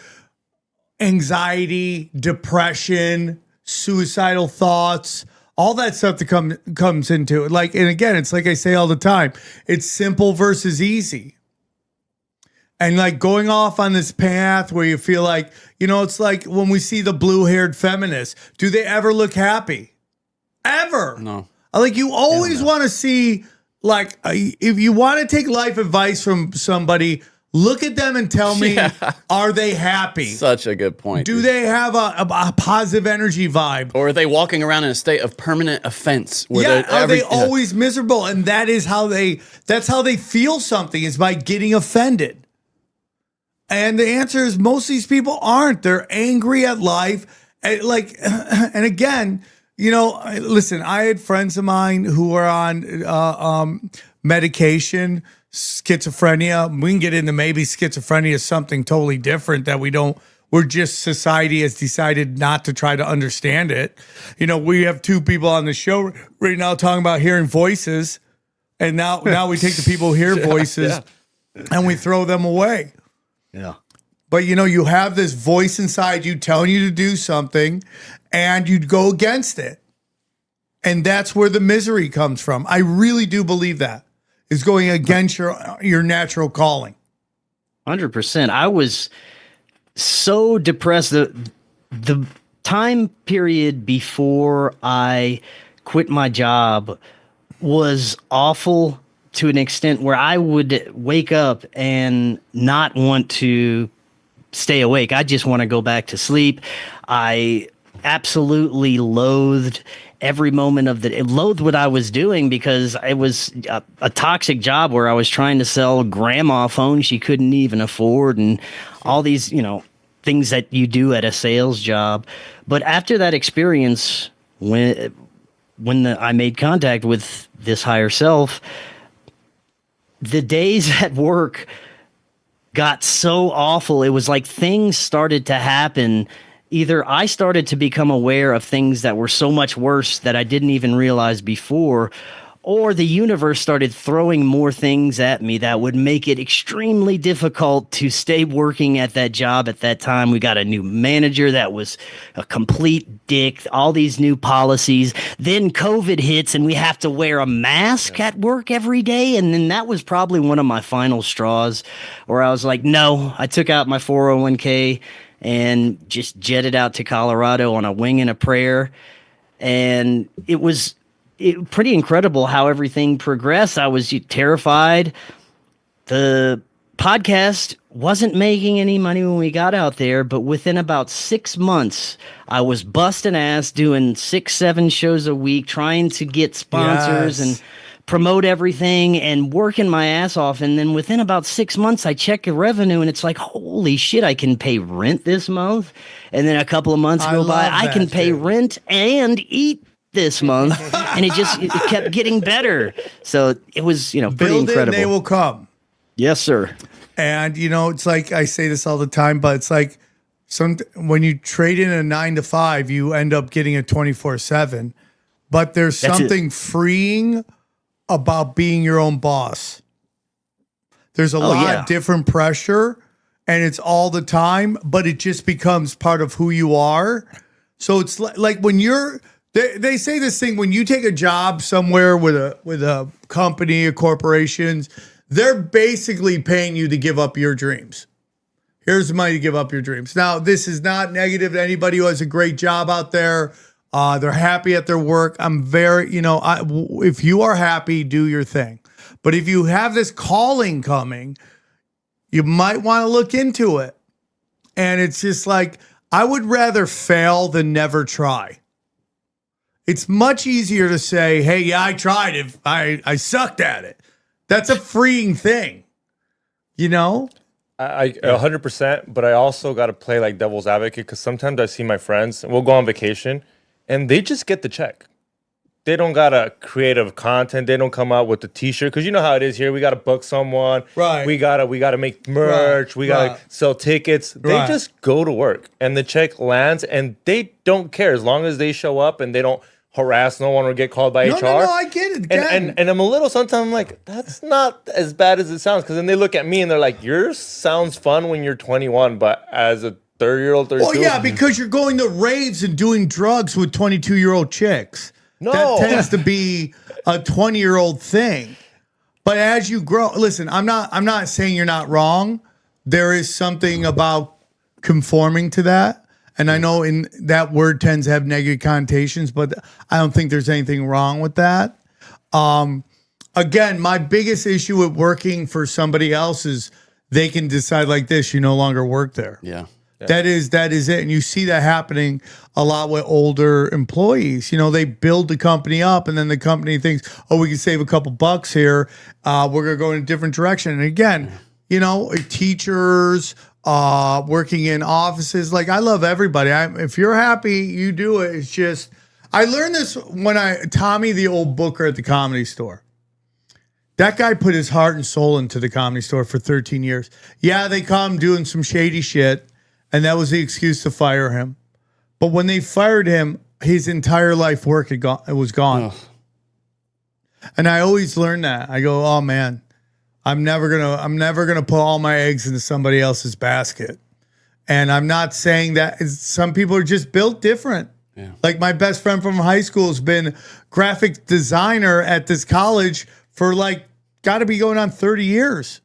anxiety, depression, suicidal thoughts, all that stuff that comes into it. Like, and again, it's like I say all the time, it's simple versus easy. And like going off on this path where you feel like, it's like when we see the blue-haired feminists, do they ever look happy? Ever? No. Like you always want to see, like, if you want to take life advice from somebody, look at them and tell me, are they happy? Such a good point. Do they have a positive energy vibe? Or are they walking around in a state of permanent offense? Are they always miserable? And that's how they feel something, is by getting offended. And the answer is most of these people aren't. They're angry at life. And again, listen, I had friends of mine who were on medication, schizophrenia. We can get into maybe schizophrenia is something totally different that we're just, society has decided not to try to understand it. We have two people on the show right now talking about hearing voices. And now we take the people who hear voices and we throw them away. Yeah. But you have this voice inside you telling you to do something and you'd go against it. And that's where the misery comes from. I really do believe that is going against your natural calling. 100%. I was so depressed. The time period before I quit my job was awful to an extent where I would wake up and not want to stay awake. I just want to go back to sleep. I absolutely loathed every moment of loathed what I was doing because it was a toxic job where I was trying to sell grandma phones she couldn't even afford and all these, things that you do at a sales job. But after that experience, when I made contact with this higher self, the days at work got so awful. It was like things started to happen. Either I started to become aware of things that were so much worse that I didn't even realize before, or the universe started throwing more things at me that would make it extremely difficult to stay working at that job at that time. We got a new manager that was a complete dick, all these new policies. Then COVID hits and we have to wear a mask at work every day. And then that was probably one of my final straws where I was like, no, I took out my 401k and just jetted out to Colorado on a wing and a prayer. And it was pretty incredible how everything progressed. I was terrified. The podcast wasn't making any money when we got out there, but within about 6 months, I was busting ass doing 6-7 shows a week, trying to get sponsors and promote everything and working my ass off. And then within about 6 months, I check the revenue and it's like, holy shit, I can pay rent this month. And then a couple of months go by, I can pay rent and eat this month. And it kept getting better. So it was, pretty Build incredible. It, they will come. Yes, sir. And, it's like, I say this all the time, but it's like when you trade in a 9 to 5, you end up getting a 24/7. But there's something freeing about being your own boss. There's a lot of different pressure and it's all the time, but it just becomes part of who you are. So it's like when they say this thing, when you take a job somewhere with a company, a corporations, they're basically paying you to give up your dreams. Here's the money to give up your dreams. Now, this is not negative to anybody who has a great job out there. They're happy at their work. I'm very, if you are happy, do your thing. But if you have this calling coming, you might want to look into it. And it's just like, I would rather fail than never try. It's much easier to say, hey, yeah, I tried it. I sucked at it. That's a freeing thing, I 100%, but I also got to play like devil's advocate because sometimes I see my friends, and we'll go on vacation, and they just get the check. They don't got a creative content. They don't come out with the T-shirt because you know how it is here. We got to book someone. Right. We gotta make merch. We gotta sell tickets. They just go to work, and the check lands, and they don't care as long as they show up and they don't harass no one or get called by HR. No, I get it. And I'm a little, sometimes I'm like, that's not as bad as it sounds. Because then they look at me and they're like, yours sounds fun when you're 21, but as a 30-year-old, 32. Well, yeah, because you're going to raves and doing drugs with 22-year-old chicks. No. That tends to be a 20-year-old thing. But as you grow, listen, I'm not saying you're not wrong. There is something about conforming to that. And I know in that word tends to have negative connotations, but I don't think there's anything wrong with that. Again, my biggest issue with working for somebody else is they can decide like this, you no longer work there. Yeah. That is it. And you see that happening a lot with older employees. They build the company up and then the company thinks, oh, we can save a couple bucks here. We're going to go in a different direction. And again, teachers, working in offices. Like, I love everybody. If you're happy, you do it. It's just, I learned this when Tommy, the old booker at the Comedy Store. That guy put his heart and soul into the Comedy Store for 13 years. Yeah, they caught him doing some shady shit, and that was the excuse to fire him. But when they fired him, his entire life work was gone. And I always learn that. I go, oh man, I'm never gonna put all my eggs into somebody else's basket. And I'm not saying that some people are just built different. Yeah. Like my best friend from high school has been graphic designer at this college for got to be going on 30 years.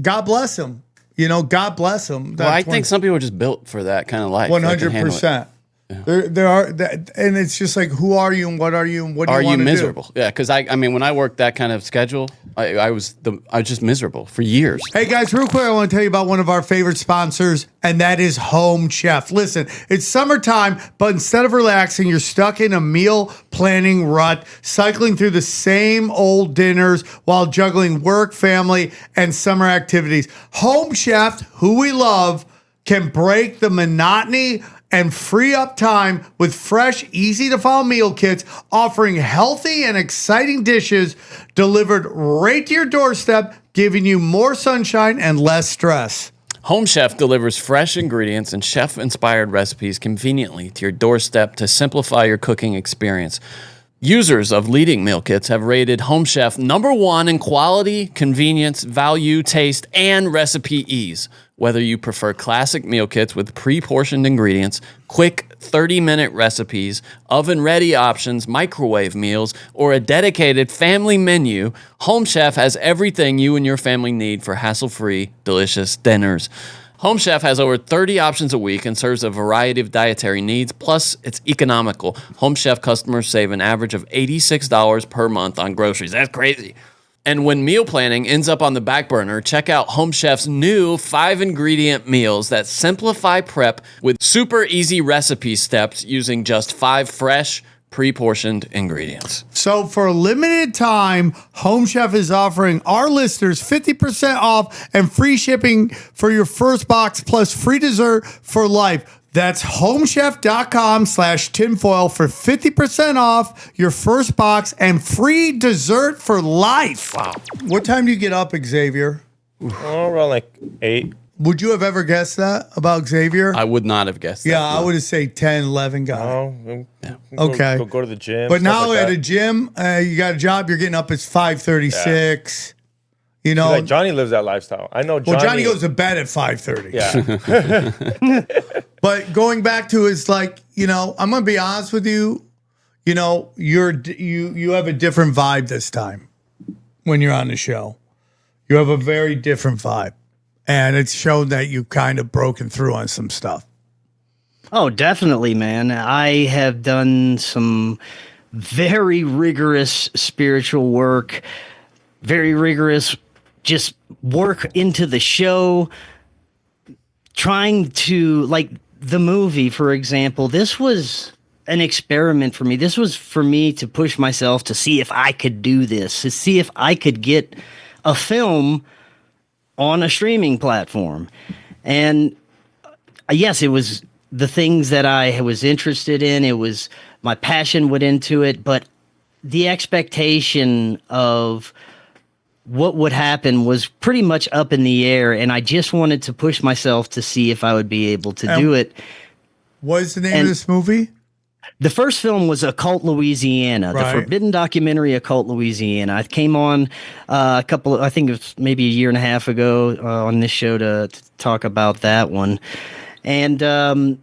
God bless him. God bless him. Well, I think some people are just built for that kind of life. 100%. There are that, and it's just like, who are you and what are you and what do you Are you want to do? miserable? Yeah, because I mean, when I worked that kind of schedule, I was just miserable for years. Hey guys, real quick, I want to tell you about one of our favorite sponsors, and that is Home Chef. Listen, it's summertime, but instead of relaxing, you're stuck in a meal planning rut, cycling through the same old dinners while juggling work, family, and summer activities. Home Chef, who we love, can break the monotony and free up time with fresh, easy-to-follow meal kits offering healthy and exciting dishes delivered right to your doorstep, giving you more sunshine and less stress. Home Chef delivers fresh ingredients and chef-inspired recipes conveniently to your doorstep to simplify your cooking experience. Users of leading meal kits have rated Home Chef #1 in quality, convenience, value, taste, and recipe ease. Whether you prefer classic meal kits with pre-portioned ingredients, quick 30-minute recipes, oven-ready options, microwave meals, or a dedicated family menu, Home Chef has everything you and your family need for hassle-free, delicious dinners. Home Chef has over 30 options a week and serves a variety of dietary needs, plus it's economical. Home Chef customers save an average of $86 per month on groceries. That's crazy. And when meal planning ends up on the back burner, check out Home Chef's new 5-ingredient meals that simplify prep with super easy recipe steps using just 5 fresh, pre-portioned ingredients. So for a limited time, Home Chef is offering our listeners 50% off and free shipping for your first box plus free dessert for life. That's homechef.com/tinfoil for 50% off your first box and free dessert for life. Wow. What time do you get up, Xavier? Around like 8. Would you have ever guessed that about Xavier? I would not have guessed that. Yeah, I would have said 10, 11 guy. Oh, Okay. Go to the gym. But stuff now like at that. a gym, you got a job, you're getting up at 5:36. You know, Like Johnny lives that lifestyle. I know Johnny. well, Johnny goes to bed at 5:30. Yeah. But going back to it's like, you know, I'm gonna be honest with you. You know, you have a different vibe this time when you're on the show. You have a very different vibe, and it's shown that you've kind of broken through on some stuff. Oh, definitely, man. I have done some very rigorous spiritual work, very rigorous just work into the show, trying to, like the movie, for example, this was an experiment for me. This was for me to push myself to see if I could do this, to see if I could get a film on a streaming platform. And yes, it was the things that I was interested in. It was my passion went into it, but the expectation of what would happen was pretty much up in the air. And I just wanted to push myself to see if I would be able to do it. What is the name of this movie? The first film was Occult, Louisiana, Right. the forbidden documentary Occult, Louisiana. I came on I think it was maybe a year and a half ago on this show to talk about that one. And and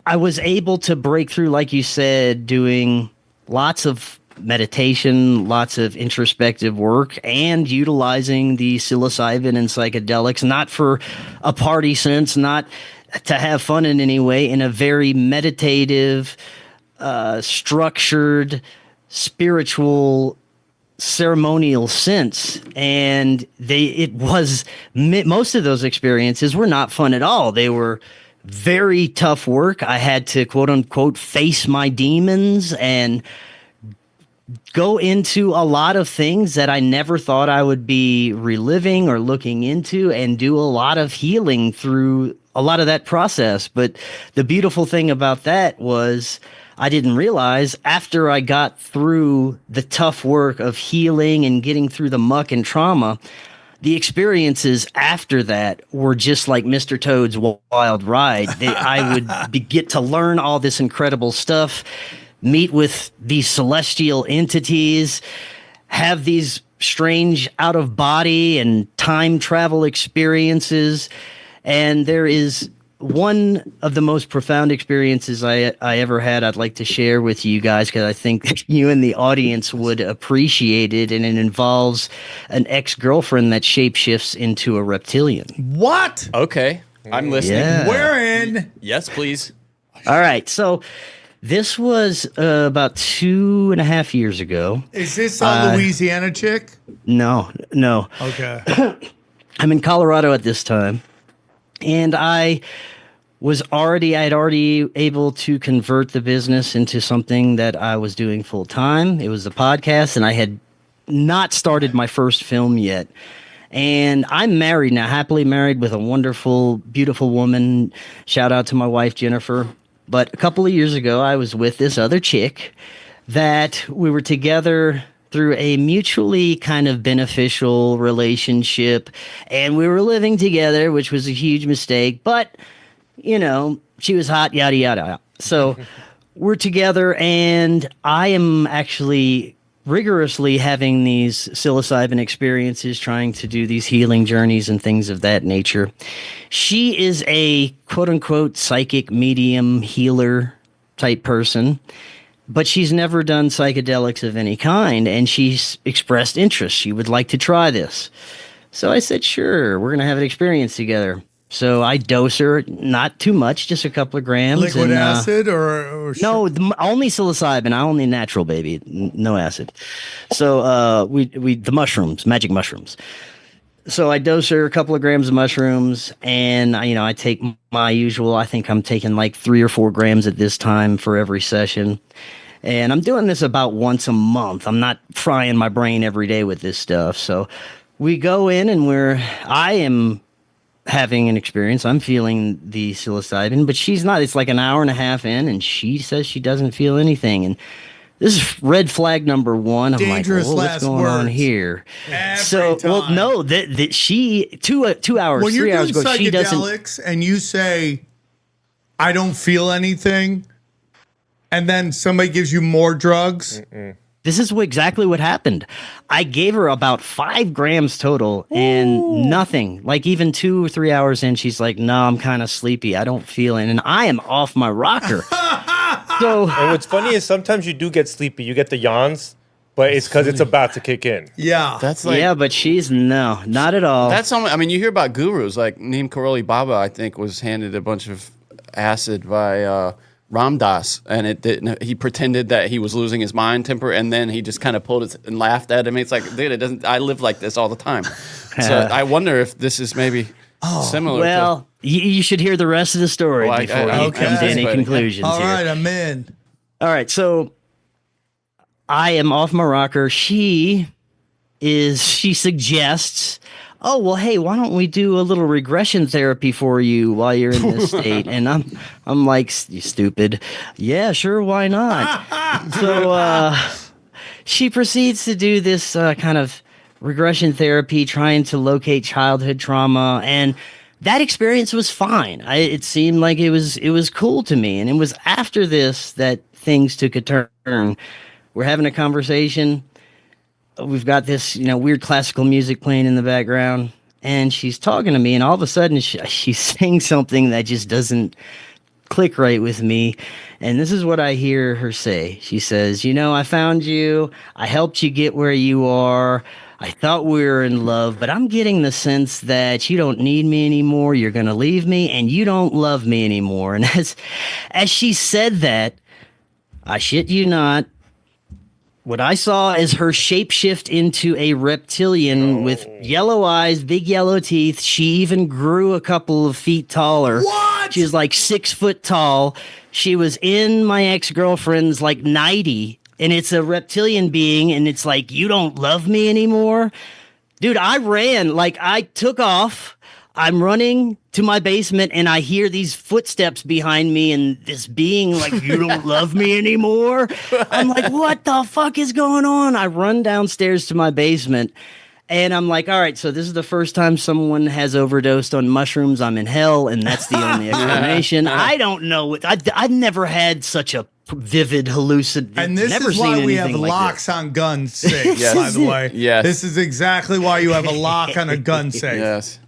I was able to break through, like you said, doing lots of meditation, lots of introspective work, and utilizing the psilocybin and psychedelics, not for a party sense, not to have fun in any way, in a very meditative, structured, spiritual, ceremonial sense. And most of those experiences were not fun at all. They were very tough work. I had to, quote unquote, face my demons and go into a lot of things that I never thought I would be reliving or looking into, and do a lot of healing through a lot of that process. But the beautiful thing about that was I didn't realize after I got through the tough work of healing and getting through the muck and trauma, the experiences after that were just like Mr. Toad's Wild Ride. I would get to learn all this incredible stuff, meet with these celestial entities, have these strange out of body and time travel experiences. And there is one of the most profound experiences I ever had I'd like to share with you guys, because I think you and the audience would appreciate it. And it involves an ex-girlfriend that shapeshifts into a reptilian. What? Okay. I'm listening. Yeah. We're in. Yes, please. All right. So this was about 2.5 years ago. Is this a Louisiana chick? No. Okay. I'm in Colorado at this time. And I had already able to convert the business into something that I was doing full time. It was the podcast, and I had not started my first film yet. And I'm married now, happily married with a wonderful, beautiful woman. Shout out to my wife, Jennifer. But a couple of years ago, I was with this other chick that we were together through a mutually kind of beneficial relationship. And we were living together, which was a huge mistake. But, you know, she was hot, yada, yada. So we're together, and I am actually rigorously having these psilocybin experiences, trying to do these healing journeys and things of that nature. She is a quote-unquote psychic medium healer type person, but she's never done psychedelics of any kind, and she's expressed interest. She would like to try this. So I said, sure, we're going to have an experience together. So I dose her, not too much, just a couple of grams. Liquid acid or no, only psilocybin. I only natural, baby, no acid. So we the mushrooms, magic mushrooms. So I dose her a couple of grams of mushrooms, and I take my usual. I think I'm taking like 3 or 4 grams at this time for every session, and I'm doing this about once a month. I'm not frying my brain every day with this stuff. So we go in, and I am having an experience. I'm feeling the psilocybin, but she's not. It's like an hour and a half in, and she says she doesn't feel anything. And this is red flag number 1. I'm Dangerous like, what's going on here? Every time. Well, no, that she 2 hours, when 3 you're hours doing ago, she doesn't. psychedelics and you say, I don't feel anything, and then somebody gives you more drugs. This is exactly what happened. I gave her about 5 grams total and nothing. Like even 2 or 3 hours in, she's like, no, I'm kind of sleepy. I don't feel it. And I am off my rocker. And what's funny is sometimes you do get sleepy. You get the yawns, but it's because it's about to kick in. Yeah. That's like yeah, but she's not at all. that's something. I mean, you hear about gurus like Neem Karoli Baba. I think was handed a bunch of acid by Ram Dass, and it didn't. He pretended that he was losing his mind temper, and then he just kind of pulled it and laughed at him. It's like, dude, it doesn't. I live like this all the time. So I wonder if this is maybe similar. Well, you should hear the rest of the story Well, before you okay. come to any conclusions All here. right, I'm in. All right, so I am off my rocker. She suggests, oh, well, hey, why don't we do a little regression therapy for you while you're in this state? And I'm like, you stupid. Yeah, sure, why not? So she proceeds to do this kind of regression therapy, trying to locate childhood trauma, and that experience was fine. It seemed like it was cool to me, and it was after this that things took a turn. We're having a conversation. We've got this, weird classical music playing in the background, and she's talking to me, and all of a sudden she's saying something that just doesn't click right with me. And this is what I hear her say. She says, I found you. I helped you get where you are. I thought we were in love, but I'm getting the sense that you don't need me anymore. You're going to leave me, and you don't love me anymore. And as she said that, I shit you not, what I saw is her shapeshift into a reptilian with yellow eyes, big yellow teeth. She even grew a couple of feet taller. What? She was like 6 foot tall. She was in my ex-girlfriend's like 90, and it's a reptilian being, and it's like, you don't love me anymore? Dude, I ran. Like, I took off. I'm running to my basement, and I hear these footsteps behind me, and this being like, you don't love me anymore? I'm like, what the fuck is going on? I run downstairs to my basement, and I'm like, all right, so this is the first time someone has overdosed on mushrooms. I'm in hell, and that's the only explanation. I don't know. I've never had such a vivid hallucination. And this never is why seen we have anything like locks this. on gun safes, by the way. Yes. This is exactly why you have a lock on a gun safe. Yes.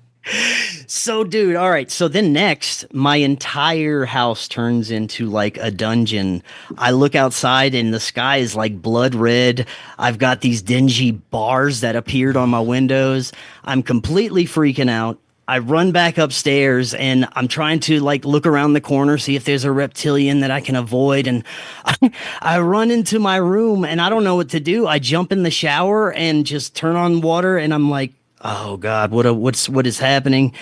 So, dude, all right. So then next, my entire house turns into like a dungeon. I look outside and the sky is like blood red. I've got these dingy bars that appeared on my windows. I'm completely freaking out. I run back upstairs and I'm trying to like look around the corner, see if there's a reptilian that I can avoid. And I run into my room and I don't know what to do. I jump in the shower and just turn on water and I'm like, oh God, what is happening?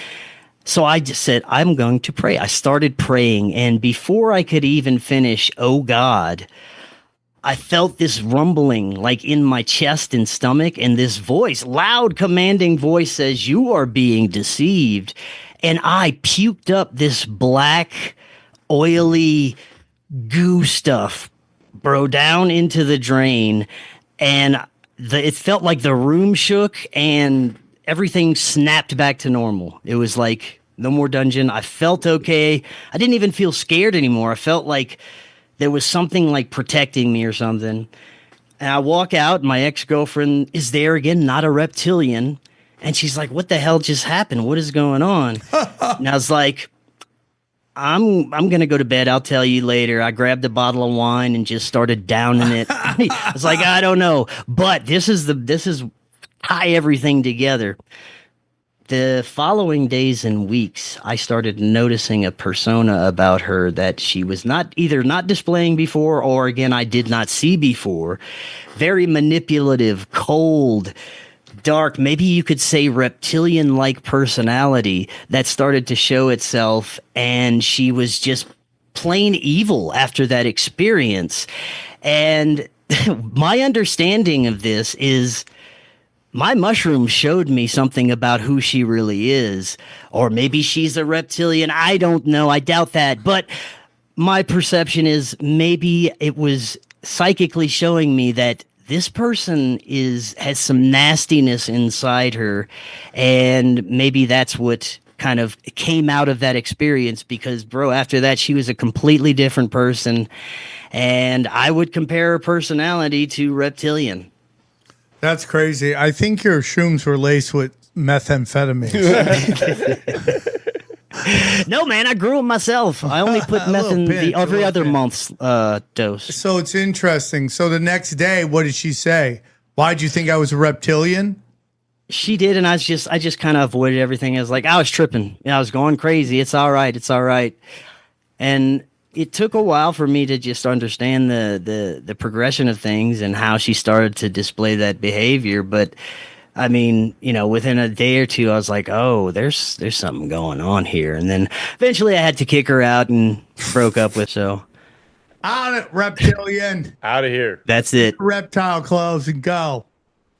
So I just said, I'm going to pray. I started praying, and before I could even finish, oh God, I felt this rumbling like in my chest and stomach, and this voice, loud commanding voice, says, you are being deceived. And I puked up this black, oily goo stuff, bro, down into the drain. And it felt like the room shook and everything snapped back to normal. It was like, no more dungeon. I felt okay. I didn't even feel scared anymore. I felt like there was something like protecting me or something. And I walk out, my ex-girlfriend is there again, not a reptilian. And she's like, what the hell just happened? What is going on? And I was like, I'm going to go to bed. I'll tell you later. I grabbed a bottle of wine and just started downing it. I was like, I don't know. But this is tie everything together. The following days and weeks, I started noticing a persona about her that she was either not displaying before, or again, I did not see before. Very manipulative, cold, dark, maybe you could say reptilian-like personality that started to show itself, and she was just plain evil after that experience. And my understanding of this is, my mushroom showed me something about who she really is. Or maybe she's a reptilian. I don't know. I doubt that. But my perception is maybe it was psychically showing me that this person has some nastiness inside her. And maybe that's what kind of came out of that experience. Because, bro, after that, she was a completely different person. And I would compare her personality to reptilian. That's crazy. I think your shrooms were laced with methamphetamine. No, man, I grew them myself. I only put meth in every other month's dose. So it's interesting. So the next day, what did she say? Why'd you think I was a reptilian? She did, and I just kind of avoided everything. I was like, I was tripping. I was going crazy. It's all right. It's all right. And it took a while for me to just understand the progression of things and how she started to display that behavior. But I mean, within a day or two, I was like, oh, there's something going on here. And then eventually I had to kick her out and broke up with, so. On it, reptilian. Out of here. That's it. Reptile clothes and go.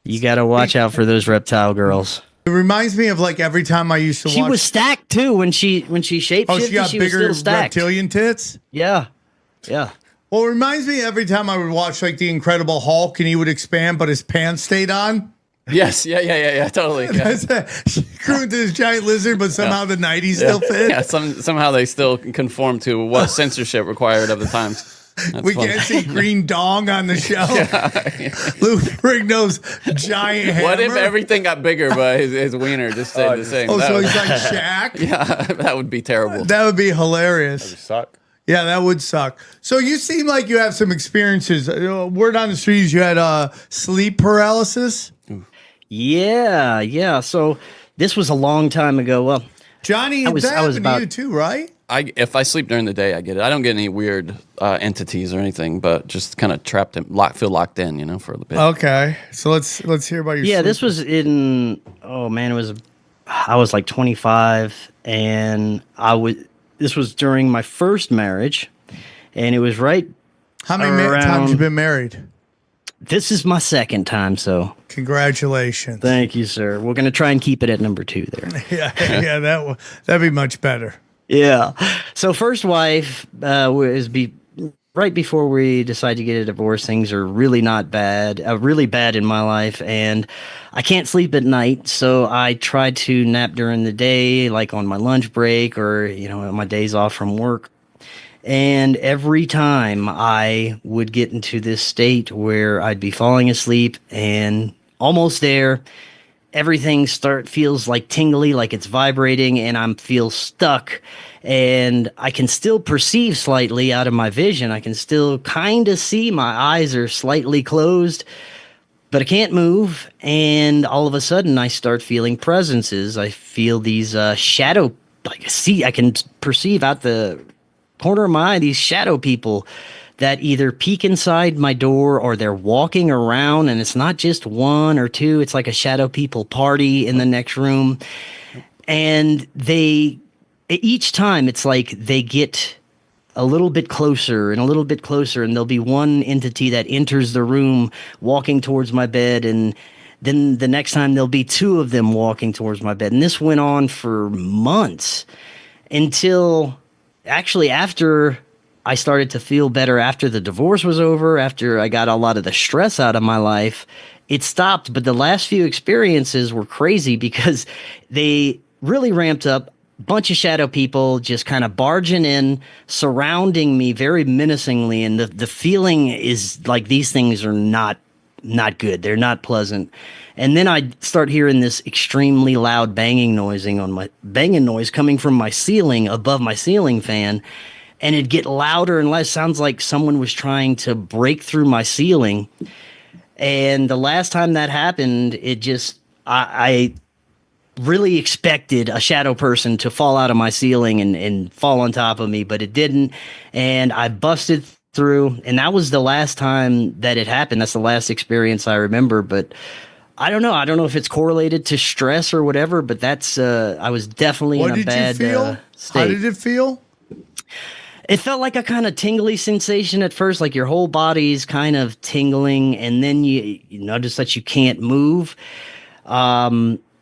You got to watch out for those reptile girls. It reminds me of like every time I used to watch. She was stacked too when she shapeshifted. Oh, she got bigger reptilian tits? Yeah. Well, it reminds me every time I would watch like the Incredible Hulk and he would expand, but his pants stayed on. Yes, yeah, totally. Yeah. She grew into this giant lizard, but somehow the 90s still fit. Yeah, somehow they still conform to what censorship required of the times. We can't see green dong on the show. Lou Ferrigno's giant hammer. What if everything got bigger, but his wiener just stayed the same? Oh, so he's like Shaq? Yeah, that would be terrible. That would be hilarious. That would suck. Yeah, that would suck. So you seem like you have some experiences. Word on the streets, you had sleep paralysis? Yeah. So this was a long time ago. Well, Johnny, that happened to you too, right? If I sleep during the day, I get it. I don't get any weird entities or anything, but just kind of trapped in, feel locked in, for a bit. Okay, so let's hear about your. Yeah, sleep. this was in. Oh man, I was like 25, and This was during my first marriage, and it was right. How many times you been married? This is my second time, so. Congratulations. Thank you, sir. We're gonna try and keep it at number 2 there. yeah, that'd be much better. Yeah. So first wife was right before we decided to get a divorce. Things are really not bad, really bad in my life, and I can't sleep at night. So I tried to nap during the day, like on my lunch break or on my days off from work. And every time I would get into this state where I'd be falling asleep and almost there, everything feels like tingly, like it's vibrating, and I feel stuck. And I can still perceive slightly out of my vision. I can still kind of see my eyes are slightly closed, but I can't move. And all of a sudden, I start feeling presences. I feel these shadow, I can perceive out the corner of my eye these shadow people that either peek inside my door or they're walking around, and it's not just one or two. It's like a shadow people party in the next room. And each time it's like they get a little bit closer and a little bit closer, and there'll be one entity that enters the room walking towards my bed, and then the next time there'll be two of them walking towards my bed. And this went on for months until actually after I started to feel better, after the divorce was over, after I got a lot of the stress out of my life, it stopped. But the last few experiences were crazy because they really ramped up. Bunch of shadow people just kind of barging in, surrounding me very menacingly. And the feeling is like these things are not good. They're not pleasant. And then I start hearing this extremely loud banging noise coming from my ceiling, above my ceiling fan. And it'd get louder and less. Sounds like someone was trying to break through my ceiling. And the last time that happened, I really expected a shadow person to fall out of my ceiling and fall on top of me, but it didn't. And I busted through, and that was the last time that it happened. That's the last experience I remember. But I don't know. I don't know if it's correlated to stress or whatever, but I was definitely in a bad state. How did it feel? It felt like a kind of tingly sensation at first, like your whole body's kind of tingling, and then you notice that you can't move.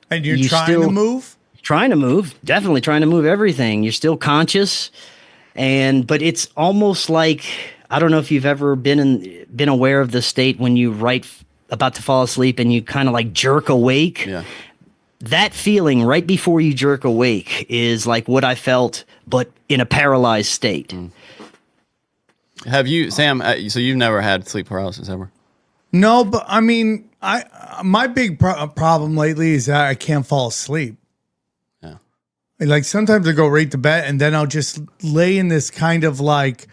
And you're trying to move? Trying to move, definitely trying to move everything. You're still conscious, but it's almost like, I don't know if you've ever been aware of the state when you about to fall asleep and you kind of like jerk awake. Yeah. That feeling right before you jerk awake is like what I felt, but in a paralyzed state. Mm. Have you, Sam? So you've never had sleep paralysis ever? No, but I mean, my big problem lately is that I can't fall asleep. Yeah, like sometimes I go right to bed and then I'll just lay in this kind of like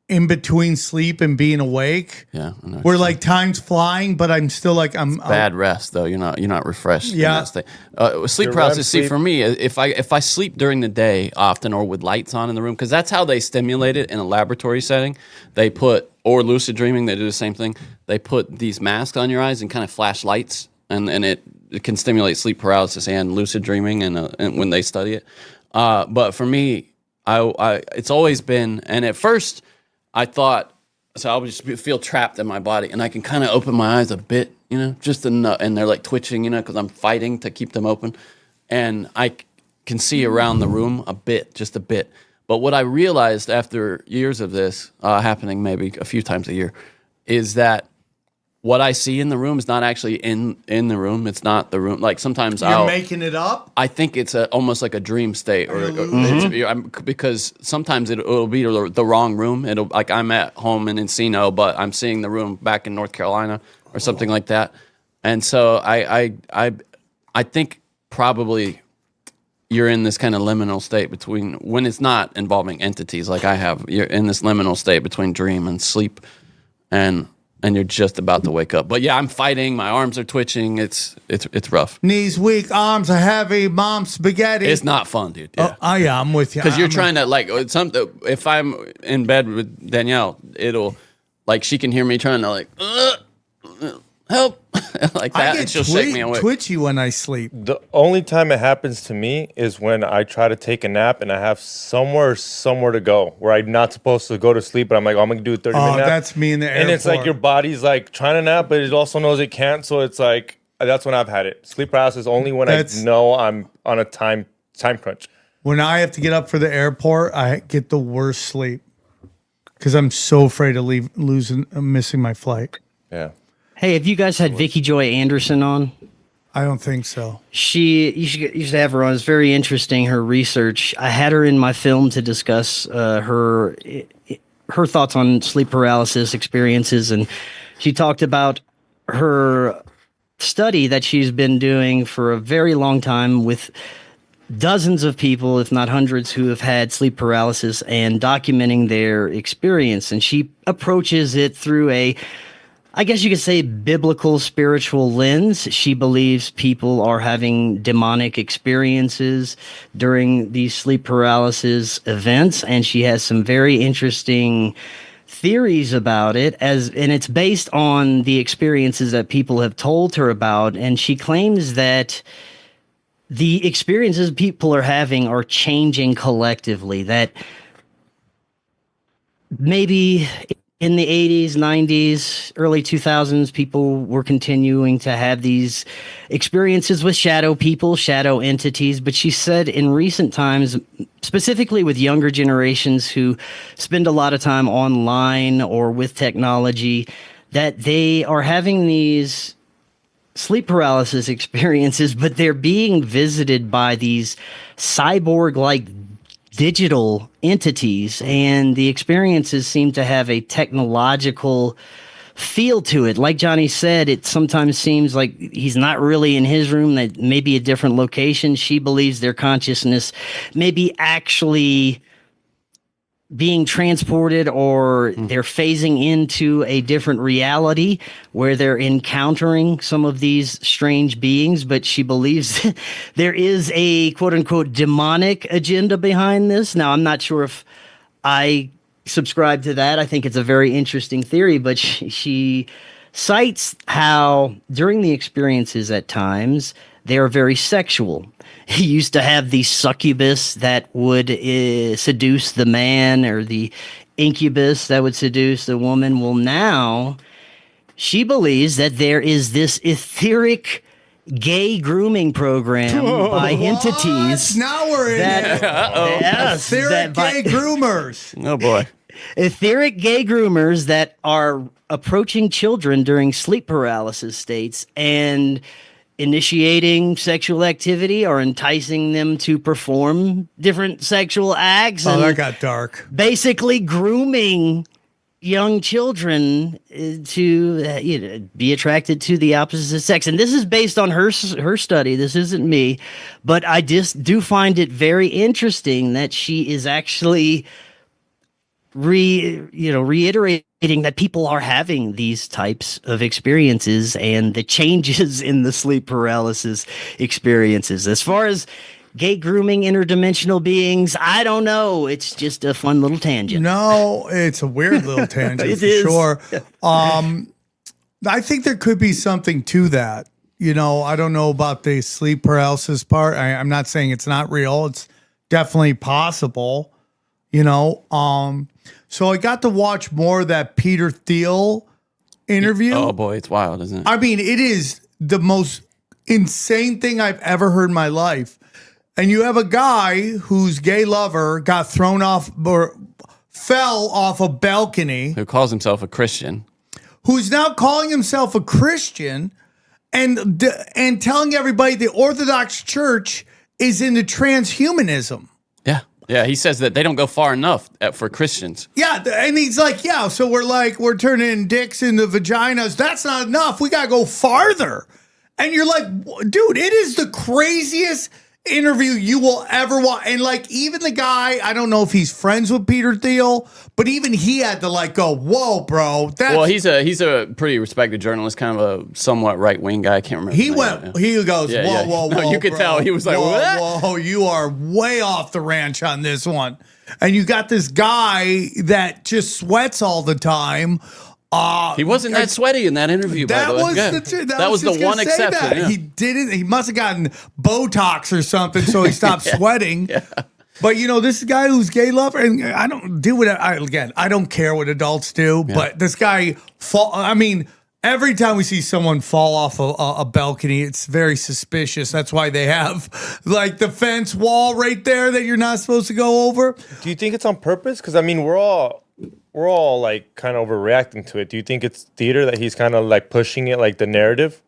in between sleep and being awake. Yeah, where like time's flying, but I'm still like I'm bad rest though. You're not refreshed. Yeah, sleep paralysis. See, for me, if I sleep during the day often or with lights on in the room, because that's how they stimulate it in a laboratory setting. They put, or lucid dreaming, they do the same thing. They put these masks on your eyes and kind of flash lights, and it can stimulate sleep paralysis and lucid dreaming, and when they study it. But for me, it's always been, and at first I thought, so I'll just feel trapped in my body, and I can kind of open my eyes a bit, just enough, and they're like twitching, because I'm fighting to keep them open, and I can see around the room just a bit. But what I realized after years of this happening, maybe a few times a year, is that what I see in the room is not actually in the room. It's not the room. Like sometimes you're making it up. I think it's almost like a dream state, because sometimes it'll be the wrong room. It'll like I'm at home in Encino, but I'm seeing the room back in North Carolina or something like that. And so I think probably you're in this kind of liminal state between when it's not involving entities like I have. You're in this liminal state between dream and sleep, and you're just about to wake up. But yeah, I'm fighting. My arms are twitching. It's rough. Knees weak, arms are heavy, mom's spaghetti. It's not fun, dude. Yeah. Oh yeah, I'm with you. Because you're trying to like if I'm in bed with Danielle, it'll like she can hear me trying to like help like that, and she'll shake me awake. Twitchy when I sleep. The only time it happens to me is when I try to take a nap and I have somewhere to go where I'm not supposed to go to sleep, but I'm like, I'm gonna do a 30-minute nap. That's me in the airport. And it's like your body's like trying to nap, but it also knows it can't. So it's like that's when I've had it. Sleep paralysis only when I know I'm on a time crunch. When I have to get up for the airport, I get the worst sleep because I'm so afraid of missing my flight. Yeah. Hey, have you guys had Vicky Joy Anderson on? I don't think so. You should have her on. It's very interesting, her research. I had her in my film to discuss her thoughts on sleep paralysis experiences, and she talked about her study that she's been doing for a very long time with dozens of people, if not hundreds, who have had sleep paralysis and documenting their experience. And she approaches it through I guess you could say, biblical spiritual lens. She believes people are having demonic experiences during these sleep paralysis events, and she has some very interesting theories about it, and it's based on the experiences that people have told her about. And she claims that the experiences people are having are changing collectively, that maybe in the 80s, 90s, early 2000s, people were continuing to have these experiences with shadow people, shadow entities. But she said in recent times, specifically with younger generations who spend a lot of time online or with technology, that they are having these sleep paralysis experiences, but they're being visited by these cyborg-like digital entities, and the experiences seem to have a technological feel to it. Like Johnny said, it sometimes seems like he's not really in his room, that may be a different location. She believes their consciousness may be actually being transported, or they're phasing into a different reality where they're encountering some of these strange beings. But she believes there is a quote unquote demonic agenda behind this. Now, I'm not sure if I subscribe to that. I think it's a very interesting theory, but she cites how during the experiences at times they are very sexual. He used to have the succubus that would seduce the man, or the incubus that would seduce the woman. Well, now she believes that there is this etheric gay grooming program by entities. Now we're in that, it. yes, Etheric that by- gay groomers. Oh boy. etheric gay groomers that are approaching children during sleep paralysis states and initiating sexual activity or enticing them to perform different sexual acts. Oh, and that got dark. basically grooming young children to be attracted to the opposite sex. And this is based on her study. This isn't me, but I just do find it very interesting that she is actually reiterating that people are having these types of experiences and the changes in the sleep paralysis experiences. As far as gay grooming interdimensional beings, I don't know. It's just a fun little tangent. No, it's a weird little tangent It for is. sure. I think there could be something to that. I don't know about the sleep paralysis part. I'm not saying it's not real. It's definitely possible. So I got to watch more of that Peter Thiel interview. Oh boy, it's wild, isn't it? I mean, it is the most insane thing I've ever heard in my life. And you have a guy whose gay lover got thrown off or fell off a balcony, Who calls himself a Christian? who's now calling himself a Christian and telling everybody the Orthodox Church is into transhumanism. Yeah. Yeah, he says that they don't go far enough for Christians. Yeah, and he's like, yeah, so we're turning dicks into vaginas. That's not enough. We got to go farther. And you're like, dude, it is the craziest interview you will ever watch. And like, even the guy, I don't know if he's friends with Peter Thiel, but even he had to go, whoa, bro. Well, he's a pretty respected journalist, kind of a somewhat right wing guy. I can't remember. He goes, Yeah, whoa, yeah. whoa, No, whoa. you could bro. tell he was like, what? Whoa, you are way off the ranch on this one. And you got this guy that just sweats all the time. He wasn't that sweaty in that interview. That by the way. was Yeah. that was the just one gonna say exception. that. Yeah. He didn't. He must have gotten Botox or something, so he stopped sweating. Yeah. But this guy who's gay lover, and I don't do what I don't care what adults do, but this guy every time we see someone fall off a balcony, it's very suspicious. That's why they have the fence wall right there that you're not supposed to go over. Do you think it's on purpose? Because we're all kind of overreacting to it. Do you think it's theater that he's kind of pushing it, the narrative?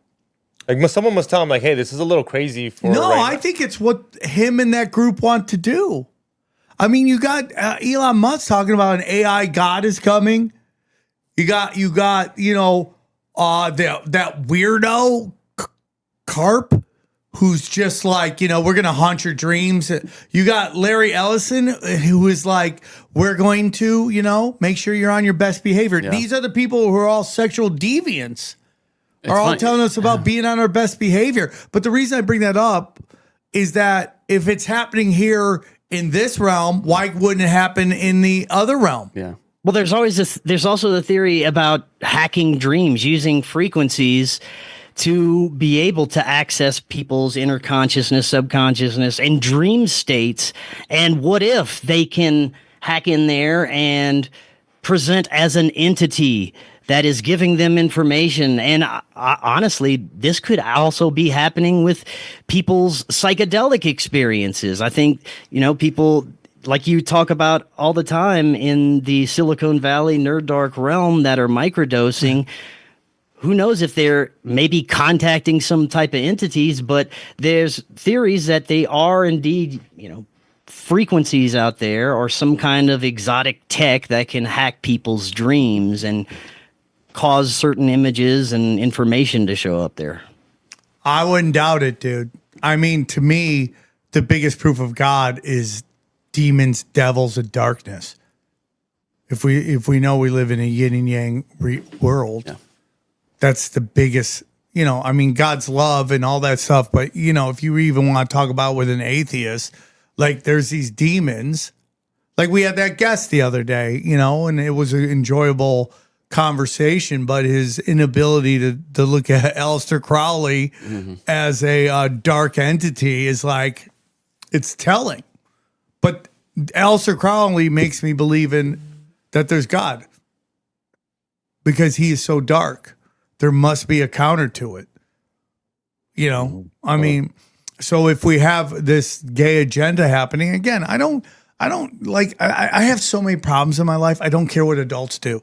Someone must tell him hey, this is a little crazy for. No, right I now. think it's what him and that group want to do. I mean, you got Elon Musk talking about an AI God is coming. You got that weirdo Carp who's just like, we're going to haunt your dreams. You got Larry Ellison, who is like, we're going to, make sure you're on your best behavior. Yeah. These are the people who are all sexual deviants, are all funny. telling us about being on our best behavior. But the reason I bring that up is that if it's happening here in this realm, why wouldn't it happen in the other realm? Yeah. Well, there's also the theory about hacking dreams, using frequencies to be able to access people's inner consciousness, subconsciousness, and dream states. And what if they can hack in there and present as an entity that is giving them information? And honestly, this could also be happening with people's psychedelic experiences. I think, people like you talk about all the time in the Silicon Valley nerd dark realm that are microdosing. Who knows if they're maybe contacting some type of entities, but there's theories that they are indeed, frequencies out there or some kind of exotic tech that can hack people's dreams and cause certain images and information to show up there. I wouldn't doubt it, dude. I mean, to me, the biggest proof of God is demons, devils, and darkness. If we know we live in a yin and yang world, Yeah. that's the biggest, God's love and all that stuff. But, if you even want to talk about with an atheist, like there's these demons, like we had that guest the other day, and it was an enjoyable conversation, but his inability to look at Aleister Crowley as a dark entity is like, it's telling. But Aleister Crowley makes me believe in that there's God because he is so dark. There must be a counter to it. I mean, so if we have this gay agenda happening, again, I have so many problems in my life. I don't care what adults do.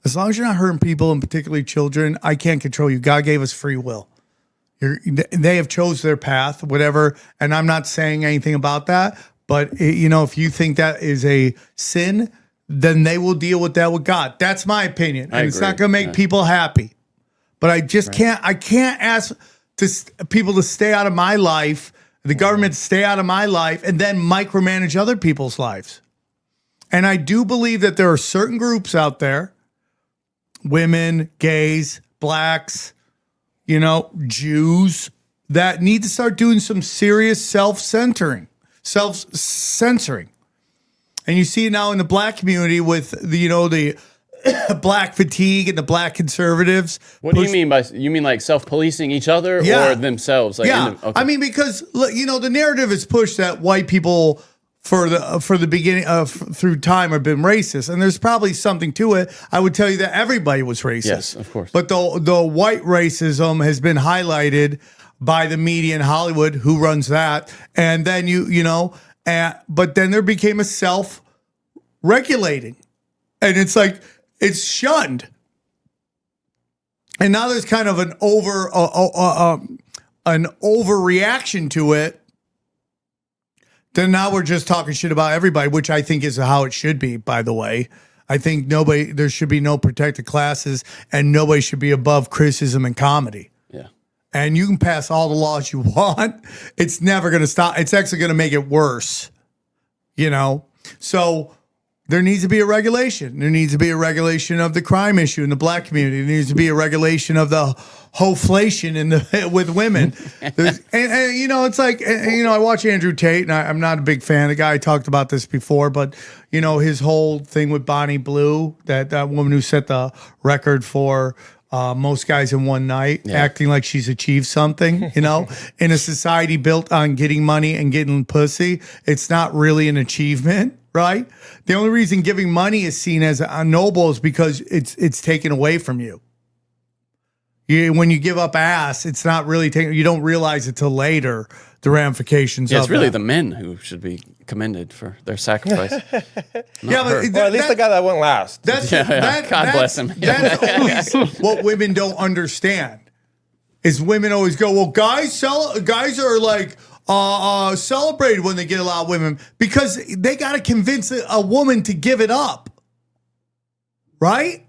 As long as you're not hurting people, and particularly children, I can't control you. God gave us free will. They have chose their path, whatever, and I'm not saying anything about that. But, if you think that is a sin, then they will deal with that with God. That's my opinion. And it's not going to make people happy. But I just can't ask people to stay out of my life, the government to stay out of my life, and then micromanage other people's lives. And I do believe that there are certain groups out there, women, gays, blacks, Jews, that need to start doing some serious self-censoring. And you see it now in the black community with the black fatigue and the black conservatives. What do you mean by, like self-policing each other or themselves? Like Okay. I mean, because, the narrative is pushed that white people for the beginning through time have been racist, and there's probably something to it. I would tell you that everybody was racist. Yes, of course. But the white racism has been highlighted by the media in Hollywood, who runs that, and then but then there became a self-regulating, and it's like it's shunned, and now there's kind of an overreaction to it. Then now we're just talking shit about everybody, which I think is how it should be, by the way. I think there should be no protected classes, and nobody should be above criticism and comedy. Yeah. And you can pass all the laws you want. It's never going to stop. It's actually going to make it worse. So there needs to be a regulation. There needs to be a regulation of the crime issue in the black community. There needs to be a regulation of the hoflation with women. And it's like, I watch Andrew Tate, and I'm not a big fan. The guy talked about this before, but his whole thing with Bonnie Blue, that woman who set the record for most guys in one night, acting like she's achieved something, in a society built on getting money and getting pussy, it's not really an achievement. Right? The only reason giving money is seen as noble is because it's taken away from you. When you give up ass, it's not really taken. You don't realize it till later, the ramifications of it. It's really the men who should be commended for their sacrifice. Well, at least the guy that went last. God bless him. That's always what women don't understand. Is women always go, well, guys are like celebrated when they get a lot of women because they got to convince a woman to give it up, right?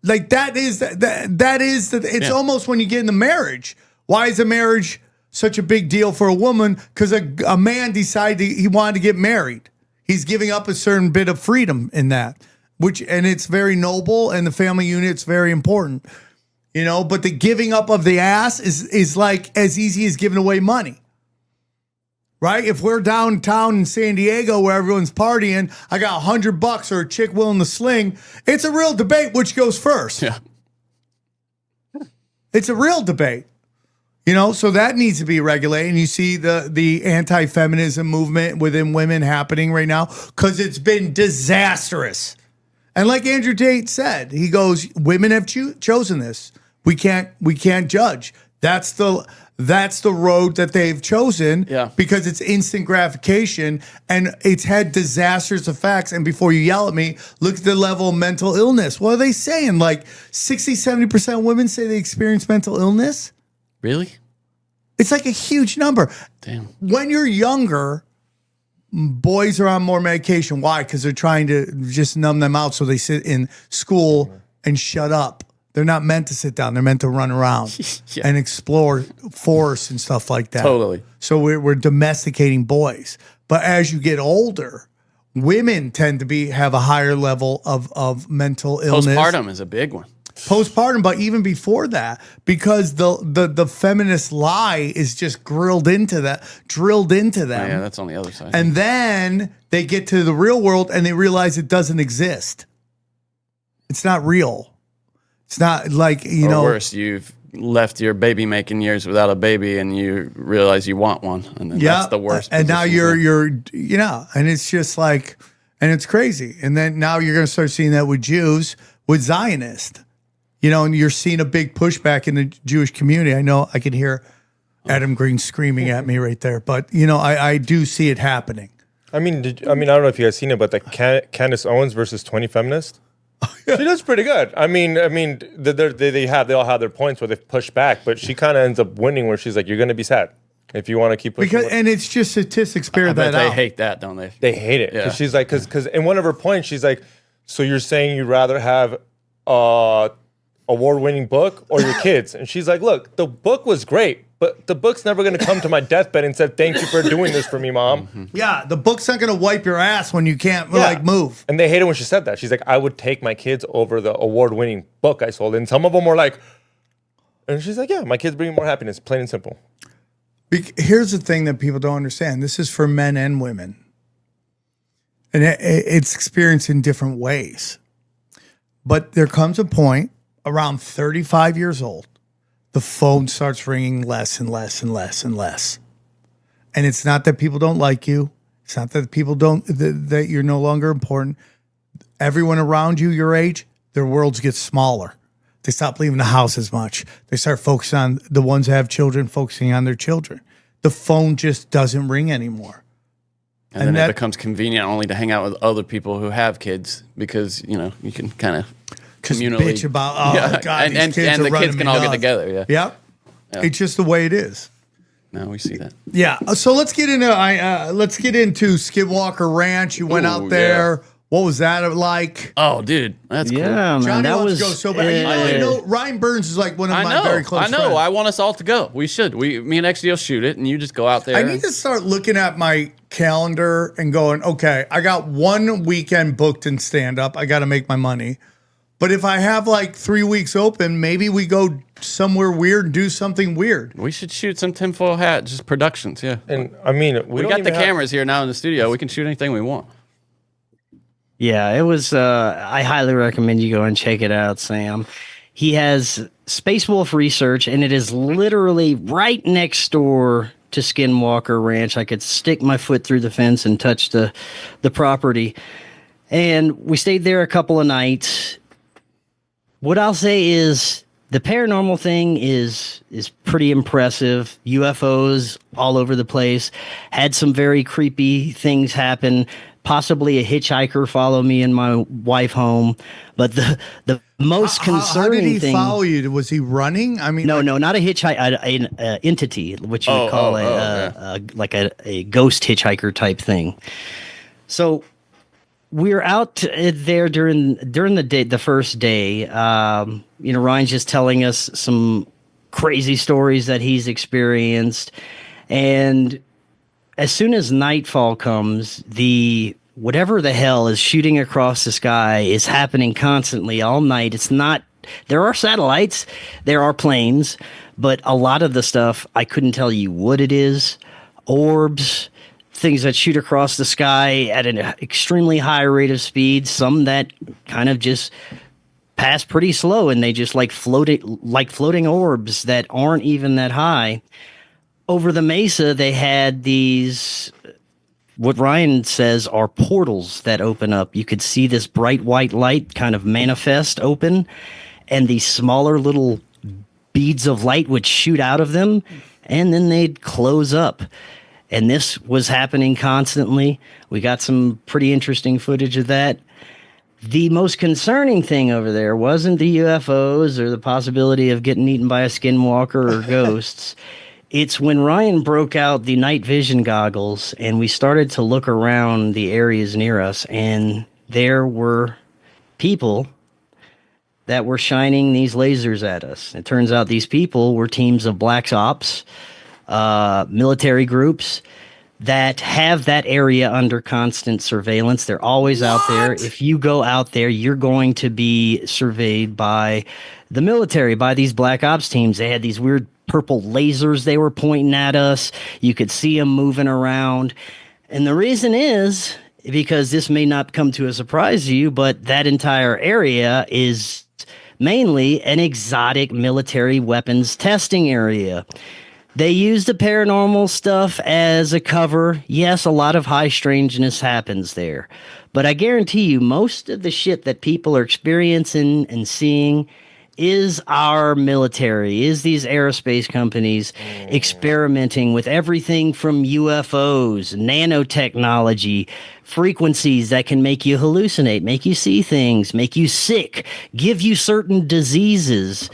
Like it's almost when you get into marriage. Why is a marriage such a big deal for a woman because a man decided he wanted to get married. He's giving up a certain bit of freedom in that, and it's very noble, and the family unit's very important, but the giving up of the ass is like as easy as giving away money. Right? If we're downtown in San Diego where everyone's partying, I got $100 or a chick willing to sling. It's a real debate which goes first. Yeah. It's a real debate. So that needs to be regulated. And you see the anti-feminism movement within women happening right now because it's been disastrous. And like Andrew Tate said, he goes, women have chosen this. We can't judge. That's the road that they've chosen because it's instant gratification and it's had disastrous effects. And before you yell at me, look at the level of mental illness. What are they saying? Like 60, 70% of women say they experience mental illness. Really? It's like a huge number. Damn. When you're younger, boys are on more medication. Why? Because they're trying to just numb them out so they sit in school and shut up. They're not meant to sit down. They're meant to run around and explore forests and stuff like that. Totally. So we're domesticating boys. But as you get older, women tend to have a higher level of mental illness. Postpartum is a big one. Postpartum, but even before that, because the feminist lie is just drilled into them. Yeah, that's on the other side. And then they get to the real world and they realize it doesn't exist. It's not real. It's not like, or worse, you've left your baby making years without a baby and you realize you want one. And then that's the worst. And now you're and it's just like, and it's crazy. And then now you're going to start seeing that with Jews, with Zionists, and you're seeing a big pushback in the Jewish community. I know I can hear Adam Green screaming at me right there, but I do see it happening. I mean, I don't know if you guys seen it, but the Candace Owens versus 20 Feminists. She does pretty good. I mean, they all have their points where they push back, but she kind of ends up winning where she's like, "You're going to be sad if you want to keep pushing." And it's just statistics bear that out. They hate that, don't they? They hate it. Yeah. She's like, because in one of her points, she's like, "So you're saying you'd rather have award-winning book or your kids?" And she's like, "Look, the book was great, but the book's never going to come to my deathbed and said, 'Thank you for doing this for me, Mom.'" Mm-hmm. Yeah, the book's not going to wipe your ass when you can't move. And they hated when she said that. She's like, "I would take my kids over the award-winning book I sold." And some of them were like, and she's like, "Yeah, my kids bring more happiness, plain and simple." Here's the thing that people don't understand. This is for men and women. And it's experienced in different ways. But there comes a point around 35 years old, the phone starts ringing less and less and less and less. And it's not that people don't like you. It's not that people that you're no longer important. Everyone around you, your age, their worlds get smaller. They stop leaving the house as much. They start focusing on the ones that have children, focusing on their children. The phone just doesn't ring anymor. And then it becomes convenient only to hang out with other people who have kids because, you can kind of communally bitch about, God, and the kids can all get together. Yeah. Yep. Yeah. It's just the way it is. No, we see that. Yeah. So let's get into Skinwalker Ranch. You went out there. Yeah. What was that like? Oh, dude, that's cool. Man, Johnny that wants was to go so bad. I know Ryan Burns is like one of my very close friends. I want us all to go. We should. Me and XD will shoot it, and you just go out there. I need to start looking at my calendar and going, okay, I got one weekend booked in stand-up. I got to make my money. But if I have like 3 weeks open, maybe we go somewhere weird and do something weird. We should shoot some tinfoil hat, just productions, yeah. And I mean, we got the cameras here now in the studio. We can shoot anything we want. Yeah, it was. I highly recommend you go and check it out, Sam. He has Space Wolf Research, and it is literally right next door to Skinwalker Ranch. I could stick my foot through the fence and touch the property. And we stayed there a couple of nights. What I'll say is the paranormal thing is pretty impressive. UFOs all over the place. Had some very creepy things happen. Possibly a hitchhiker follow me and my wife home. But the most concerning thing... How did he follow you? Was he running? I mean, no, not a hitchhiker, an entity, which you would call like a ghost hitchhiker type thing. So we're out there during the day, the first day. Ryan's just telling us some crazy stories that he's experienced. And as soon as nightfall comes, whatever the hell is shooting across the sky is happening constantly all night. There are satellites, there are planes, but a lot of the stuff, I couldn't tell you what it is. Orbs, things that shoot across the sky at an extremely high rate of speed, some that kind of just pass pretty slow, and they just like floating orbs that aren't even that high. Over the mesa, they had these, what Ryan says are portals that open up. You could see this bright white light kind of manifest open, and these smaller little beads of light would shoot out of them, and then they'd close up. And this was happening constantly. We got some pretty interesting footage of that. The most concerning thing over there wasn't the UFOs or the possibility of getting eaten by a skinwalker or ghosts. It's when Ryan broke out the night vision goggles and we started to look around the areas near us, and there were people that were shining these lasers at us. It turns out these people were teams of Black Ops, military groups that have that area under constant surveillance. They're always out there. If you go out there, you're going to be surveyed by the military, by these Black Ops teams. They had these weird purple lasers they were pointing at us. You could see them moving around. And the reason is because this may not come to a surprise to you, but that entire area is mainly an exotic military weapons testing area. They use the paranormal stuff as a cover. Yes, a lot of high strangeness happens there. But I guarantee you, most of the shit that people are experiencing and seeing is our military, is these aerospace companies experimenting with everything from UFOs, nanotechnology, frequencies that can make you hallucinate, make you see things, make you sick, give you certain diseases.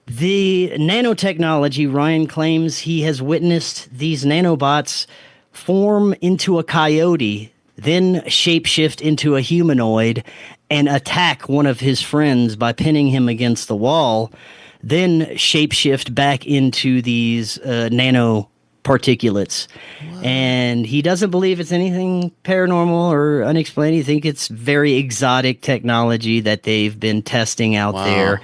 The nanotechnology, Ryan claims he has witnessed these nanobots form into a coyote, then shapeshift into a humanoid, and attack one of his friends by pinning him against the wall, then shapeshift back into these nanoparticulates. Wow. And he doesn't believe it's anything paranormal or unexplained. He thinks it's very exotic technology that they've been testing out there.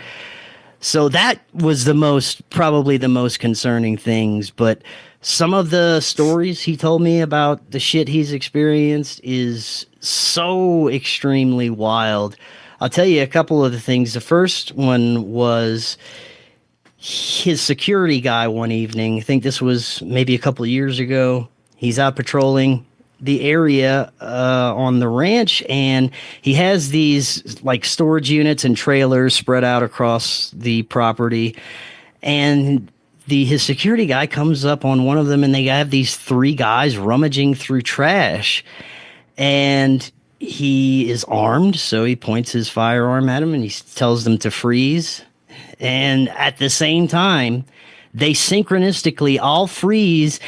So that was probably the most concerning things. But some of the stories he told me about the shit he's experienced is so extremely wild. I'll tell you a couple of the things. The first one was his security guy one evening. I think this was maybe a couple of years ago. He's out patrolling the area on the ranch, and he has these like storage units and trailers spread out across the property, and his security guy comes up on one of them, and they have these three guys rummaging through trash, and he is armed, so he points his firearm at him and he tells them to freeze. And at the same time, they synchronistically all freeze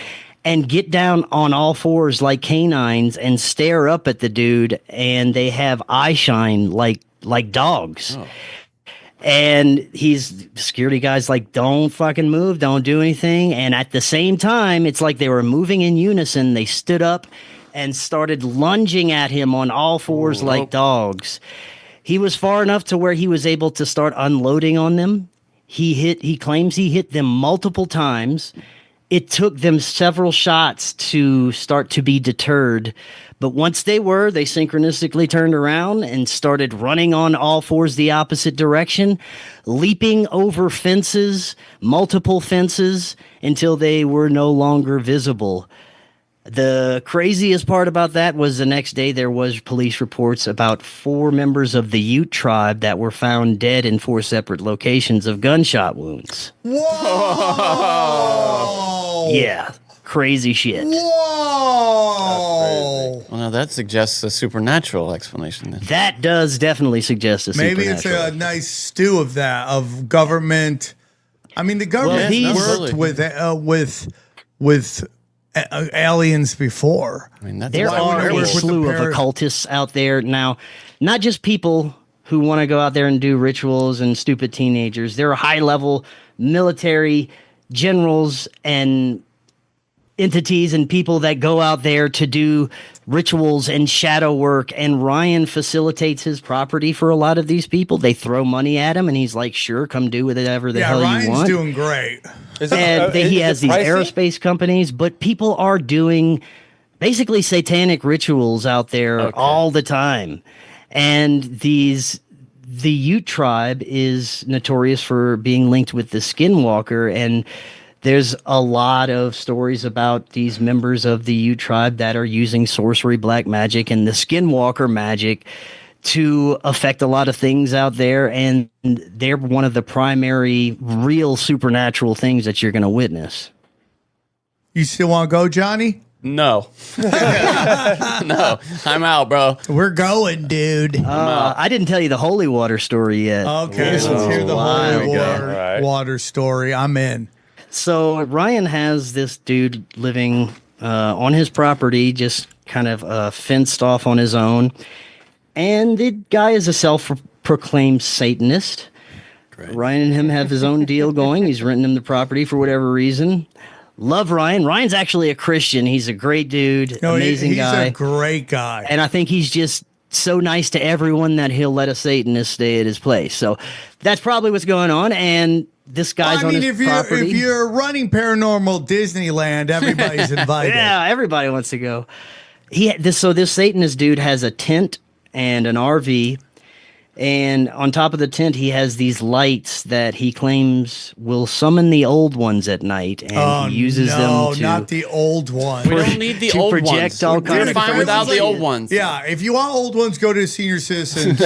and get down on all fours like canines and stare up at the dude, and they have eye shine like dogs. Oh. And the security guy's like, don't fucking move, don't do anything. And at the same time, it's like they were moving in unison. They stood up and started lunging at him on all fours like dogs. He was far enough to where he was able to start unloading on them. He claims he hit them multiple times. It took them several shots to start to be deterred. But once they synchronistically turned around and started running on all fours the opposite direction, leaping over fences, multiple fences, until they were no longer visible. The craziest part about that was the next day there was police reports about 4 members of the Ute tribe that were found dead in 4 separate locations of gunshot wounds. Whoa! Yeah, crazy shit. Whoa! Well, now that suggests a supernatural explanation. Then. That does definitely suggest a Maybe supernatural. it's a nice stew of that, of government. I mean, the government worked with aliens before. I mean, there are a slew of occultists out there now, not just people who want to go out there and do rituals and stupid teenagers. There are high-level military generals and entities and people that go out there to do rituals and shadow work, and Ryan facilitates his property for a lot of these people. They throw money at him and he's like, sure, come do whatever the hell Ryan's you want. doing great. And he has these pricey? aerospace companies, but people are doing basically satanic rituals out there all the time. And the Ute tribe is notorious for being linked with the Skinwalker, and there's a lot of stories about these members of the Ute tribe that are using sorcery, black magic, and the Skinwalker magic to affect a lot of things out there. And they're one of the primary real supernatural things that you're going to witness. You still want to go, Johnny? No. No. I'm out, bro. We're going, dude. I didn't tell you the holy water story yet. Okay, let's hear the holy Right. water story. I'm in. So Ryan has this dude living on his property, just kind of fenced off on his own. And the guy is a self-proclaimed Satanist. Great. Ryan and him have his own deal going. He's renting him the property for whatever reason. Love Ryan. Ryan's actually a Christian. He's a great dude, amazing guy. He's a great guy. And I think he's just so nice to everyone that he'll let a Satanist stay at his place. So that's probably what's going on. And this guy's on his property. If you're running Paranormal Disneyland, everybody's invited. Yeah, everybody wants to go. So this Satanist dude has a tent and an RV, and on top of the tent he has these lights that he claims will summon the old ones at night, and he uses them to... not the old ones. We don't need the to old project ones. all We're kinds of fine crazy without the shit. old ones. Yeah, if you want old ones, go to senior citizens.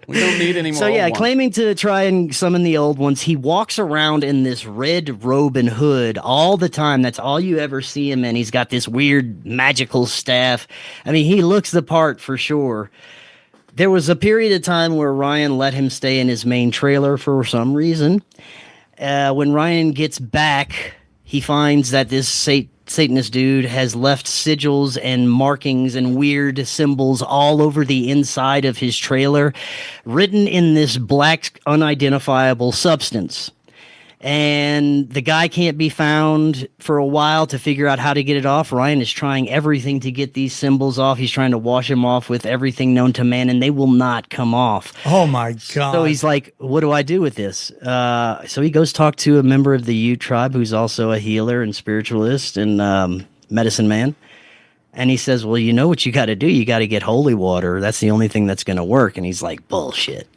We don't need any more So yeah, old ones. claiming to try and summon the old ones, he walks around in this red robe and hood all the time. That's all you ever see him in. He's got this weird magical staff. I mean, he looks the part for sure. There was a period of time where Ryan let him stay in his main trailer for some reason. When Ryan gets back, he finds that this Satanist dude has left sigils and markings and weird symbols all over the inside of his trailer, written in this black unidentifiable substance. And the guy can't be found for a while to figure out how to get it off. Ryan is trying everything to get these symbols off. He's trying to wash them off with everything known to man, and they will not come off. Oh my God. So he's like, what do I do with this? So he goes talk to a member of the Ute tribe who's also a healer and spiritualist and medicine man. And he says, well, you know what you got to do? You got to get holy water. That's the only thing that's going to work. And he's like, bullshit.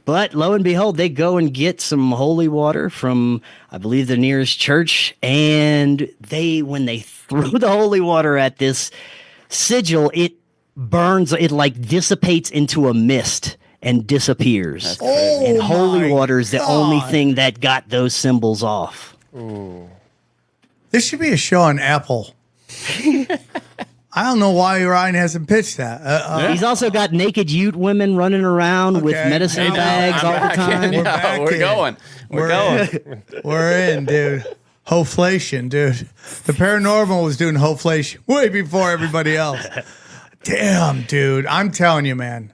But lo and behold, they go and get some holy water from, I believe, the nearest church. And when they throw the holy water at this sigil, it burns, it like dissipates into a mist and disappears. And holy water is the only thing that got those symbols off. Ooh. This should be a show on Apple. I don't know why Ryan hasn't pitched that. He's also got naked Ute women running around with medicine bags all the time. We're going. We're going. We're in, dude. Hoflation, dude. The paranormal was doing hoflation way before everybody else. Damn, dude. I'm telling you, man.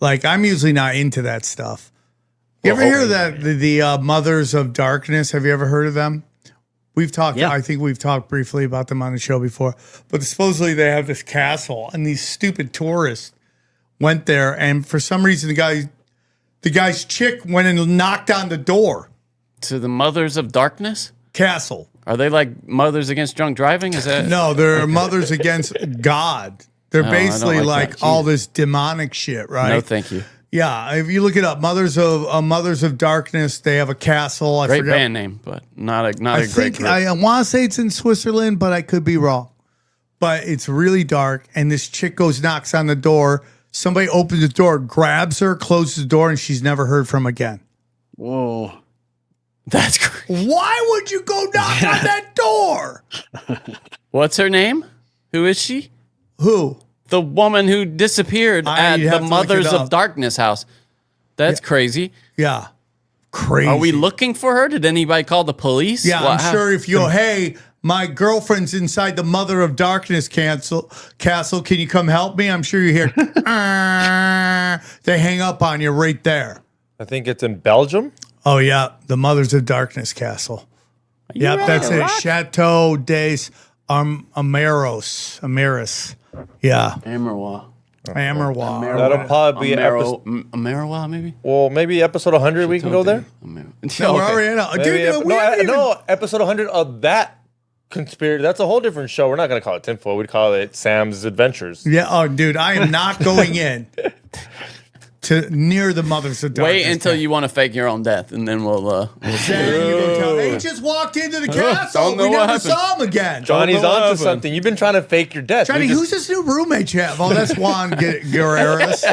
Like, I'm usually not into that stuff. You ever hear that the Mothers of Darkness? Have you ever heard of them? We've talked. Yeah. I think we've talked briefly about them on the show before. But supposedly they have this castle, and these stupid tourists went there, and for some reason the guy's chick went and knocked on the door To the Mothers of Darkness? castle. Are they like Mothers Against Drunk Driving? Is that No, they're mothers against God. They're No, I don't basically like like that. all this demonic shit, right? No, thank you. Yeah, if you look it up, Mothers of Darkness, they have a castle. I Great forget. band name, but not a I great think group. I want to say it's in Switzerland, but I could be wrong. But it's really dark, and this chick knocks on the door. Somebody opens the door, grabs her, closes the door, and she's never heard from again. Whoa. That's great. Why would you go knock on that door? What's her name? Who is she? Who? The woman who disappeared at you'd the have to look Mothers it of up. Darkness house. That's crazy. Yeah. Crazy. Are we looking for her? Did anybody call the police? Yeah, I'm sure if you go, hey, My girlfriend's inside the Mother of Darkness castle. Can you come help me? I'm sure you hear. They hang up on you right there. I think it's in Belgium. Oh, yeah. The Mothers of Darkness castle. Yep, that's it. Chateau des Amaris. Yeah. Amarwa. Amarwa. That'll probably be Amarwa, maybe? well, maybe episode 100 we can go there. No, we're already in. Episode 100 of that conspiracy. That's a whole different show. We're not going to call it Tinfoil. We'd call it Sam's Adventures. Yeah. Oh, dude, I am not going in to near the Mothers of Darkness. Wait until you want to fake your own death, and then we'll They just walked into the castle. Don't know We what never happened. saw him again. Johnny's what onto happened. something. You've been trying to fake your death. Johnny, who's this new roommate you have? Oh, that's Juan Guerreras.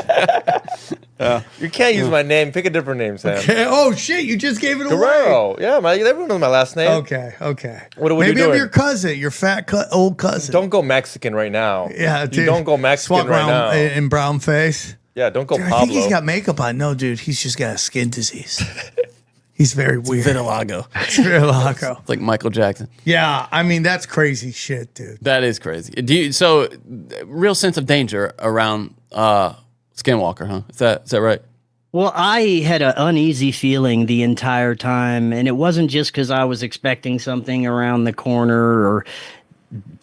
You can't use my name. Pick a different name, Sam. Okay. Oh, shit. You just gave it away. Guerrero. Yeah, everyone knows my last name. Okay. What are we Maybe I'm doing? your cousin, your fat old cousin. Don't go Mexican right now. Yeah, dude. You don't go Mexican Swap right around now. in brown face. Yeah, don't go Dude, Pablo. I think he's got makeup on. No, dude, he's just got a skin disease. He's very weird. Vitiligo. It's Vitiligo. It's like Michael Jackson. Yeah, I mean that's crazy shit, dude. That is crazy. So, real sense of danger around Skinwalker, huh? Is that right? Well, I had an uneasy feeling the entire time, and it wasn't just because I was expecting something around the corner or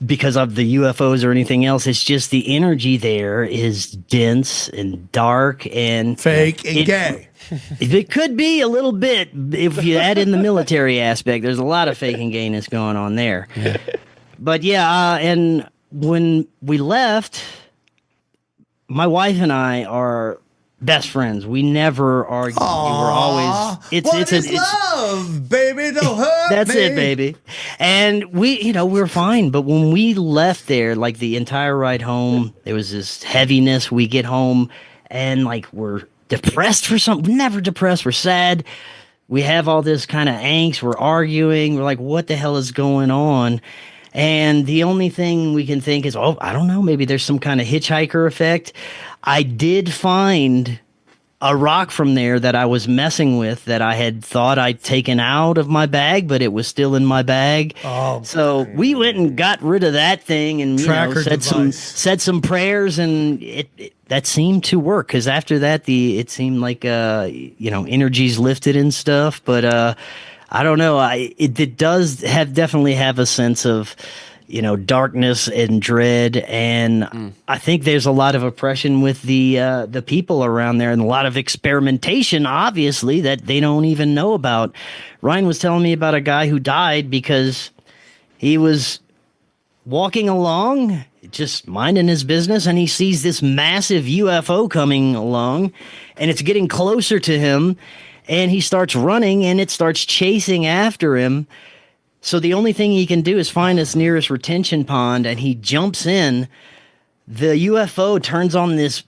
because of the UFOs or anything else. It's just the energy there is dense and dark and Fake and gay. It could be a little bit if you add in the military aspect. There's a lot of fake and gayness going on there. But yeah, and when we left, my wife and I are best friends. We never argue. We were always It's love, baby. Don't hurt that's me. it, baby. And we were fine. But when we left there, like the entire ride home, there was this heaviness. We get home and like we're depressed for something. Never depressed. We're sad. We have all this kind of angst. We're arguing. We're like, what the hell is going on? And the only thing we can think is, I don't know, maybe there's some kind of hitchhiker effect. I did find a rock from there that I was messing with that I had thought I'd taken out of my bag, but it was still in my bag. Oh, so we went and got rid of that thing and said some prayers, and that seemed to work, because after that it seemed like energies lifted and stuff. But I don't know. It does definitely have a sense of, darkness and dread, and I think there's a lot of oppression with the people around there, and a lot of experimentation, obviously, that they don't even know about. Ryan was telling me about a guy who died because he was walking along, just minding his business, and he sees this massive UFO coming along, and it's getting closer to him. And he starts running, and it starts chasing after him. So the only thing he can do is find his nearest retention pond, and he jumps in. The UFO turns on this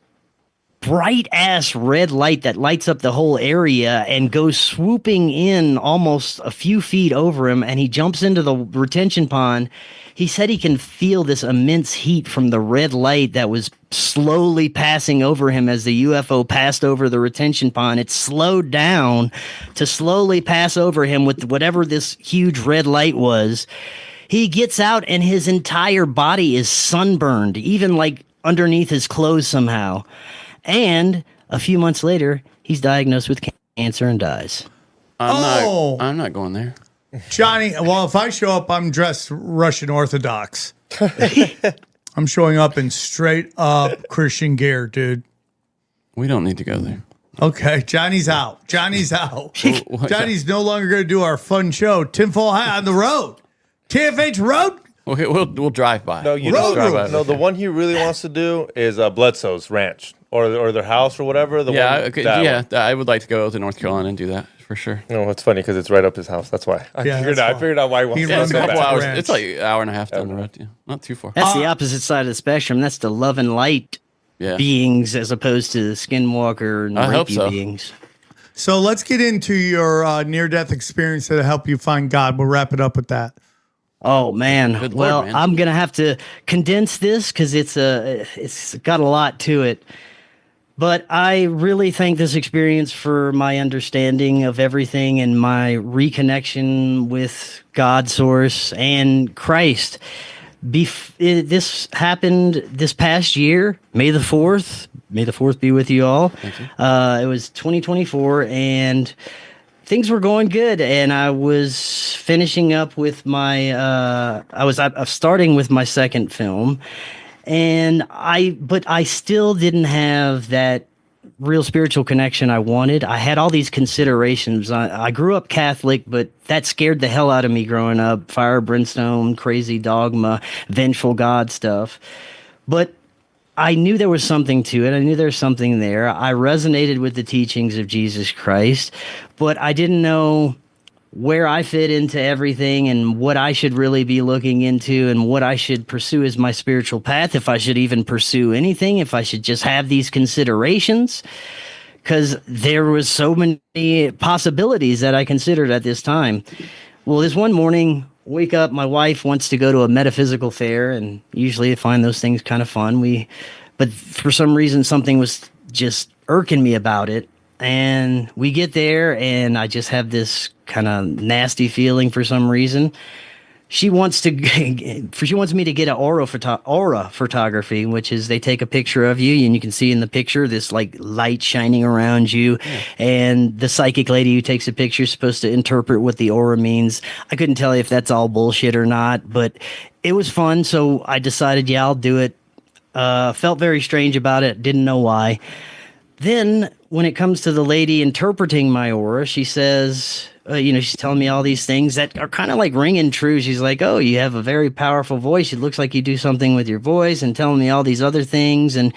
bright-ass red light that lights up the whole area and goes swooping in almost a few feet over him, and he jumps into the retention pond. He said he can feel this immense heat from the red light that was slowly passing over him as the UFO passed over the retention pond. It slowed down to slowly pass over him with whatever this huge red light was. He gets out and his entire body is sunburned, even like underneath his clothes somehow. And a few months later, he's diagnosed with cancer and dies. I'm not going there. Johnny, well, if I show up, I'm dressed Russian Orthodox. I'm showing up in straight up Christian gear, dude. We don't need to go there. Okay, Johnny's out. Johnny's out. Johnny's no longer going to do our fun show, Tinfoil Hat on the road. TFH Road. Okay, we'll drive by. No, the one he really wants to do is Bledsoe's Ranch or their house or whatever. I would like to go to North Carolina and do that for sure. No, it's funny because it's right up his house. That's why. I figured out why he wants to it's a go couple back. hours. It's like an hour and a half down the road. Yeah, not too far. That's the opposite side of the spectrum. That's the love and light beings as opposed to the Skinwalker and rapey beings. So let's get into your near-death experience that'll help you find God. We'll wrap it up with that. Oh man! Good well, Lord, man. I'm gonna have to condense this because it's got a lot to it. But I really thank this experience for my understanding of everything and my reconnection with God source and Christ. This happened this past year, May the 4th. May the 4th be with you all. It was 2024, and things were going good. And I was finishing up with my, I was starting with my second film. But I still didn't have that real spiritual connection I wanted. I had all these considerations. I grew up Catholic, but that scared the hell out of me growing up. Fire, brimstone, crazy dogma, vengeful God stuff. But I knew there was something to it. I knew there was something there. I resonated with the teachings of Jesus Christ, but I didn't know where I fit into everything and what I should really be looking into and what I should pursue as my spiritual path, if I should even pursue anything, if I should just have these considerations, because there was so many possibilities that I considered at this time. Well, this one morning, wake up, my wife wants to go to a metaphysical fair, and usually I find those things kind of fun. But for some reason, something was just irking me about it. And we get there, and I just have this kind of nasty feeling for some reason. She wants me to get an aura photography, which is they take a picture of you, and you can see in the picture this like light shining around you. Yeah. And the psychic lady who takes a picture is supposed to interpret what the aura means. I couldn't tell you if that's all bullshit or not, but it was fun. So I decided, yeah, I'll do it. Felt very strange about it. Didn't know why. Then when it comes to the lady interpreting my aura, she says, she's telling me all these things that are kind of like ringing true. She's like, oh, you have a very powerful voice. It looks like you do something with your voice, and telling me all these other things. And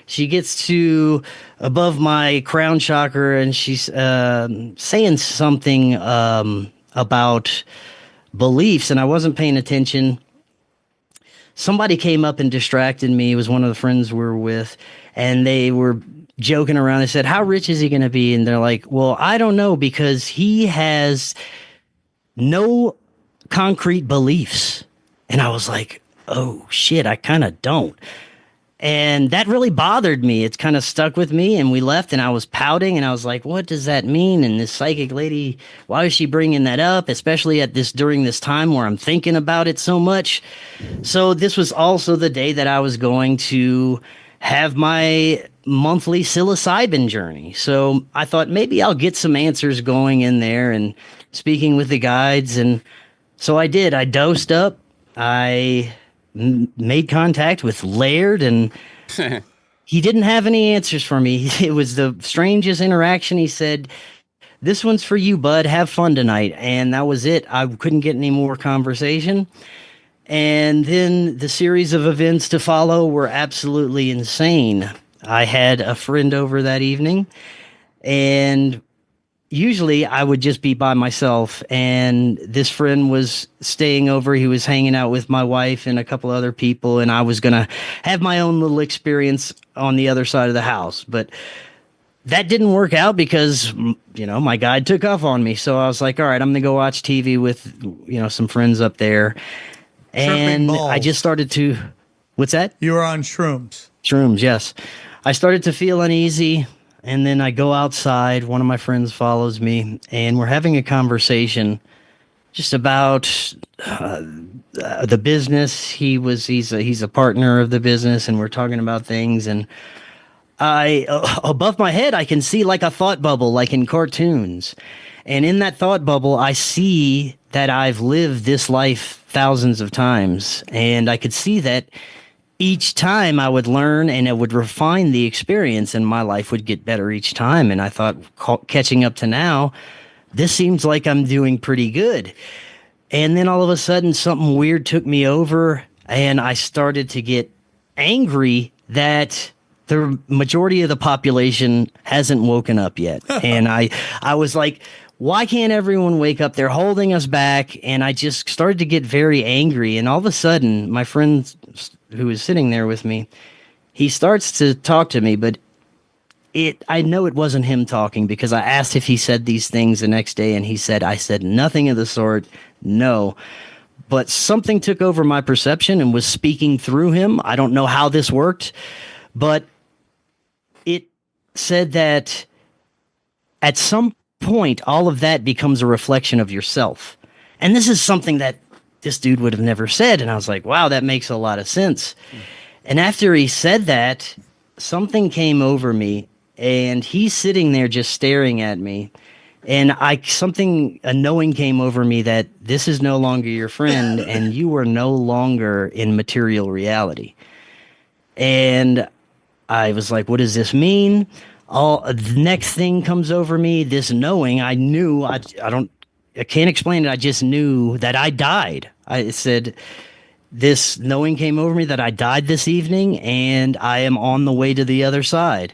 she gets to above my crown chakra, and she's saying something about beliefs, and I wasn't paying attention. Somebody came up and distracted me. It was one of the friends we were with, and they were joking around. They said, how rich is he going to be? And they're like, well, I don't know, because he has no concrete beliefs. And I was like, oh shit, I kind of don't. And that really bothered me. It's kind of stuck with me, and we left, and I was pouting, and I was like, what does that mean? And this psychic lady, why is she bringing that up, especially during this time where I'm thinking about it so much? So this was also the day that I was going to have my monthly psilocybin journey. So I thought maybe I'll get some answers going in there and speaking with the guides. And so I did. I dosed up. I made contact with Laird, and he didn't have any answers for me. It was the strangest interaction. He said, this one's for you, bud. Have fun tonight. And that was it. I couldn't get any more conversation. And then the series of events to follow were absolutely insane. I had a friend over that evening, and usually I would just be by myself, and this friend was staying over. He was hanging out with my wife and a couple other people, and I was going to have my own little experience on the other side of the house. But that didn't work out because, my guide took off on me. So I was like, all right, I'm going to go watch TV with, some friends up there. And I just started to, what's that? You were on shrooms. Shrooms, yes. I started to feel uneasy, and then I go outside. One of my friends follows me, and we're having a conversation just about the business. He's a partner of the business, and we're talking about things. And above my head, I can see like a thought bubble, like in cartoons. And in that thought bubble, I see that I've lived this life thousands of times, and I could see that each time I would learn and it would refine the experience, and my life would get better each time. And I thought, catching up to now, this seems like I'm doing pretty good. And then all of a sudden, something weird took me over, and I started to get angry that the majority of the population hasn't woken up yet. And I was like, why can't everyone wake up? They're holding us back. And I just started to get very angry. And all of a sudden, my friend who was sitting there with me, he starts to talk to me, but I know it wasn't him talking, because I asked if he said these things the next day, and he said, I said nothing of the sort. No. But something took over my perception and was speaking through him. I don't know how this worked, but said that at some point, all of that becomes a reflection of yourself. And this is something that this dude would have never said. And I was like, wow, that makes a lot of sense. And after he said that, something came over me, and he's sitting there just staring at me. And a knowing came over me that this is no longer your friend and you are no longer in material reality. And I was like, what does this mean? The next thing comes over me, this knowing. I knew, I can't explain it. I just knew that I died. I said, this knowing came over me that I died this evening and I am on the way to the other side.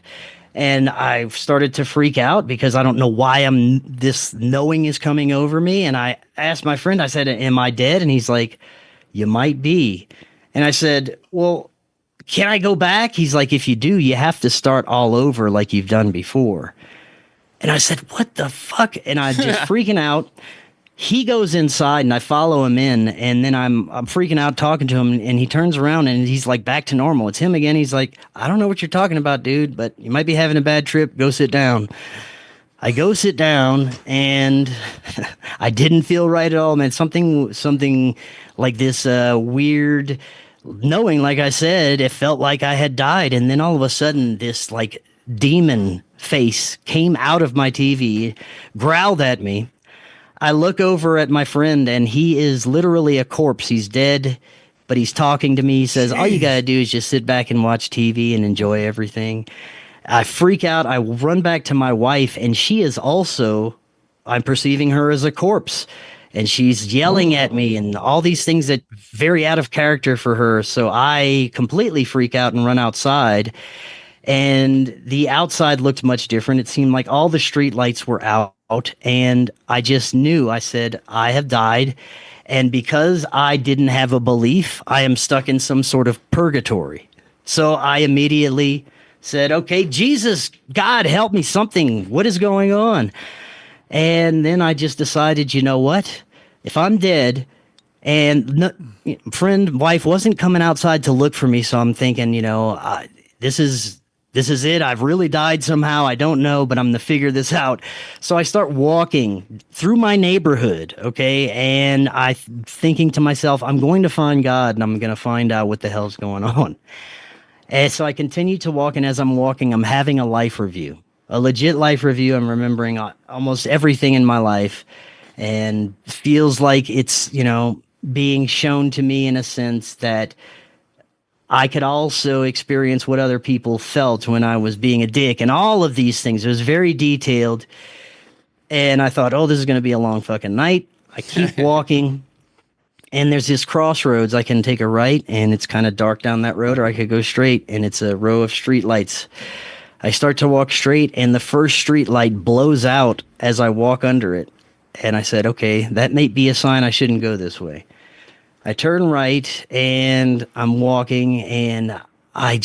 And I started to freak out because I don't know why this knowing is coming over me. And I asked my friend, I said, am I dead? And he's like, you might be. And I said, well, can I go back? He's like, if you do, you have to start all over like you've done before. And I said, what the fuck? And I'm just freaking out. He goes inside and I follow him in, and then I'm freaking out talking to him, and he turns around and he's like back to normal. It's him again. He's like, I don't know what you're talking about, dude, but you might be having a bad trip. Go sit down. I go sit down, and I didn't feel right at all, man. Something like this weird knowing, like I said, it felt like I had died. And then all of a sudden this like demon face came out of my TV, growled at me. I look over at my friend, and he is literally a corpse. He's dead, but he's talking to me. He says, all you got to do is just sit back and watch TV and enjoy everything. I freak out. I run back to my wife, and she is also, I'm perceiving her as a corpse. And she's yelling at me and all these things that very out of character for her. So I completely freak out and run outside. And the outside looked much different. It seemed like all the street lights were out. And I just knew, I said, I have died. And because I didn't have a belief, I am stuck in some sort of purgatory. So I immediately said, okay, Jesus, God, help me, something. What is going on? And then I just decided, you know what? If I'm dead, and wife wasn't coming outside to look for me, so I'm thinking, this is it. I've really died somehow. I don't know, but I'm going to figure this out. So I start walking through my neighborhood, okay? And I'm thinking to myself, I'm going to find God, and I'm going to find out what the hell's going on. And so I continue to walk, and as I'm walking, I'm having a life review. A legit life review. I'm remembering almost everything in my life, and feels like it's, being shown to me in a sense that I could also experience what other people felt when I was being a dick and all of these things. It was very detailed. And I thought, oh, this is going to be a long fucking night. I keep walking, and there's this crossroads. I can take a right, and it's kind of dark down that road, or I could go straight, and it's a row of street lights. I start to walk straight, and the first street light blows out as I walk under it. And I said, okay, that may be a sign I shouldn't go this way. I turn right, and I'm walking, and I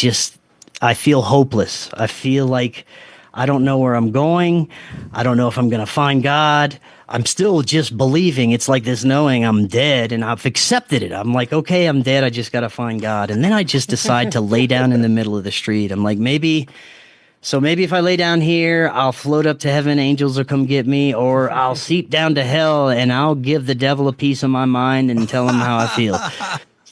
feel hopeless. I feel like I don't know where I'm going. I don't know if I'm going to find God. I'm still just believing. It's like this knowing I'm dead, and I've accepted it. I'm like, okay, I'm dead. I just got to find God. And then I just decide to lay down in the middle of the street. I'm like, maybe if I lay down here, I'll float up to heaven, angels will come get me, or I'll seep down to hell and I'll give the devil a piece of my mind and tell him how I feel.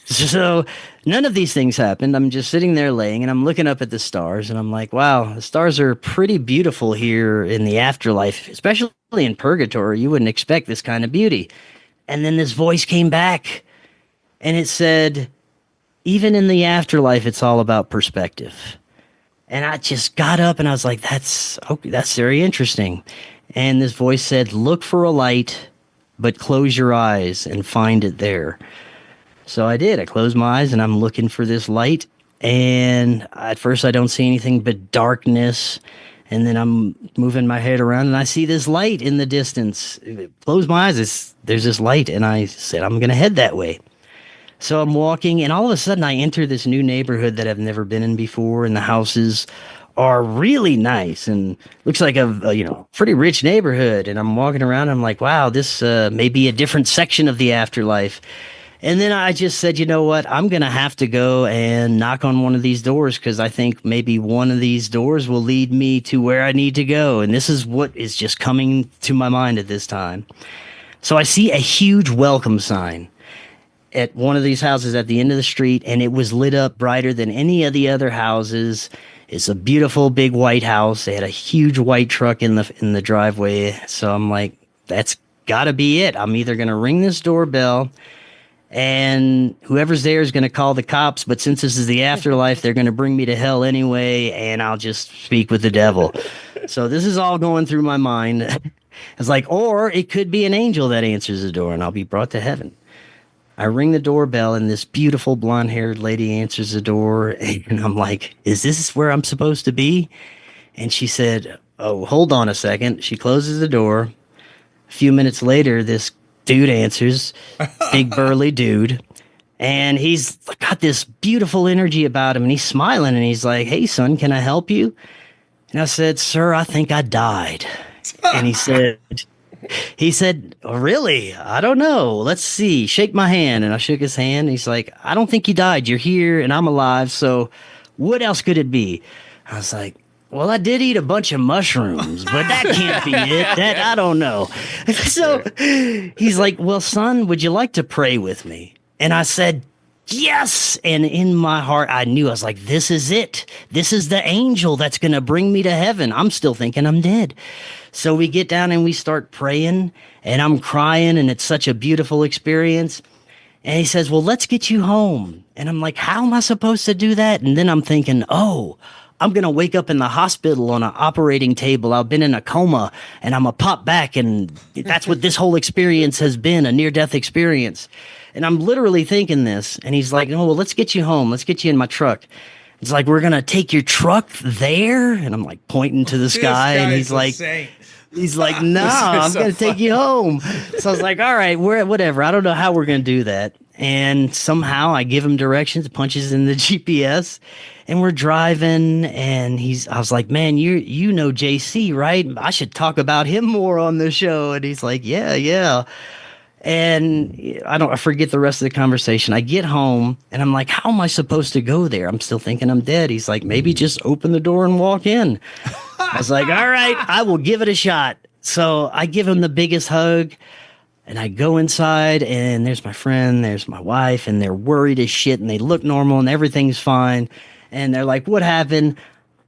So none of these things happened. I'm just sitting there laying, and I'm looking up at the stars, and I'm like, wow, the stars are pretty beautiful here in the afterlife, especially in purgatory. You wouldn't expect this kind of beauty. And then this voice came back, and it said, even in the afterlife, it's all about perspective. And I just got up, and I was like, that's very interesting. And this voice said, look for a light, but close your eyes and find it there. So I did. I closed my eyes, and I'm looking for this light. And at first I don't see anything but darkness. And then I'm moving my head around, and I see this light in the distance. Close my eyes. There's this light. And I said, I'm going to head that way. So I'm walking, and all of a sudden I enter this new neighborhood that I've never been in before, and the houses are really nice and looks like a pretty rich neighborhood. And I'm walking around, and I'm like, wow, this may be a different section of the afterlife. And then I just said, you know what? I'm going to have to go and knock on one of these doors because I think maybe one of these doors will lead me to where I need to go. And this is what is just coming to my mind at this time. So I see a huge welcome sign at one of these houses at the end of the street, and it was lit up brighter than any of the other houses. It's a beautiful big white house. They had a huge white truck in the driveway. So I'm like, that's got to be it. I'm either going to ring this doorbell and whoever's there is going to call the cops. But since this is the afterlife, they're going to bring me to hell anyway, and I'll just speak with the devil. So this is all going through my mind. It's like, or it could be an angel that answers the door, and I'll be brought to heaven. I ring the doorbell, and this beautiful blonde-haired lady answers the door, and I'm like, is this where I'm supposed to be? And she said, oh, hold on a second. She closes the door. A few minutes later, this dude answers, big burly dude, and he's got this beautiful energy about him, and he's smiling, and he's like, hey, son, can I help you? And I said, sir, I think I died. And he said, oh, really? I don't know. Let's see. Shake my hand. And I shook his hand. And he's like, I don't think you died. You're here, and I'm alive, so what else could it be? I was like, well, I did eat a bunch of mushrooms, but that can't be it. That I don't know. So he's like, well, son, would you like to pray with me? And I said, yes. And in my heart, I knew. I was like, this is it. This is the angel that's going to bring me to heaven. I'm still thinking I'm dead. So we get down and we start praying, and I'm crying, and it's such a beautiful experience. And he says, well, let's get you home. And I'm like, how am I supposed to do that? And then I'm thinking, oh, I'm going to wake up in the hospital on an operating table. I've been in a coma, and I'm going to pop back, and that's what this whole experience has been, a near-death experience. And I'm literally thinking this, and he's like, oh, well, let's get you home. Let's get you in my truck. It's like, we're going to take your truck there? And I'm like pointing to the sky, and he's like, no, I'm going to take you home. So I was like, all right, whatever. I don't know how we're going to do that. And somehow I give him directions, punches in the GPS, and we're driving, and I was like, man, you know JC, right? I should talk about him more on the show. And he's like, yeah. And I forget the rest of the conversation. I get home, and I'm like, how am I supposed to go there? I'm still thinking I'm dead. He's like, maybe just open the door and walk in. I was like, all right, I will give it a shot. So I give him the biggest hug, and I go inside, and there's my friend, there's my wife, and they're worried as shit, and they look normal, and everything's fine. And they're like, what happened?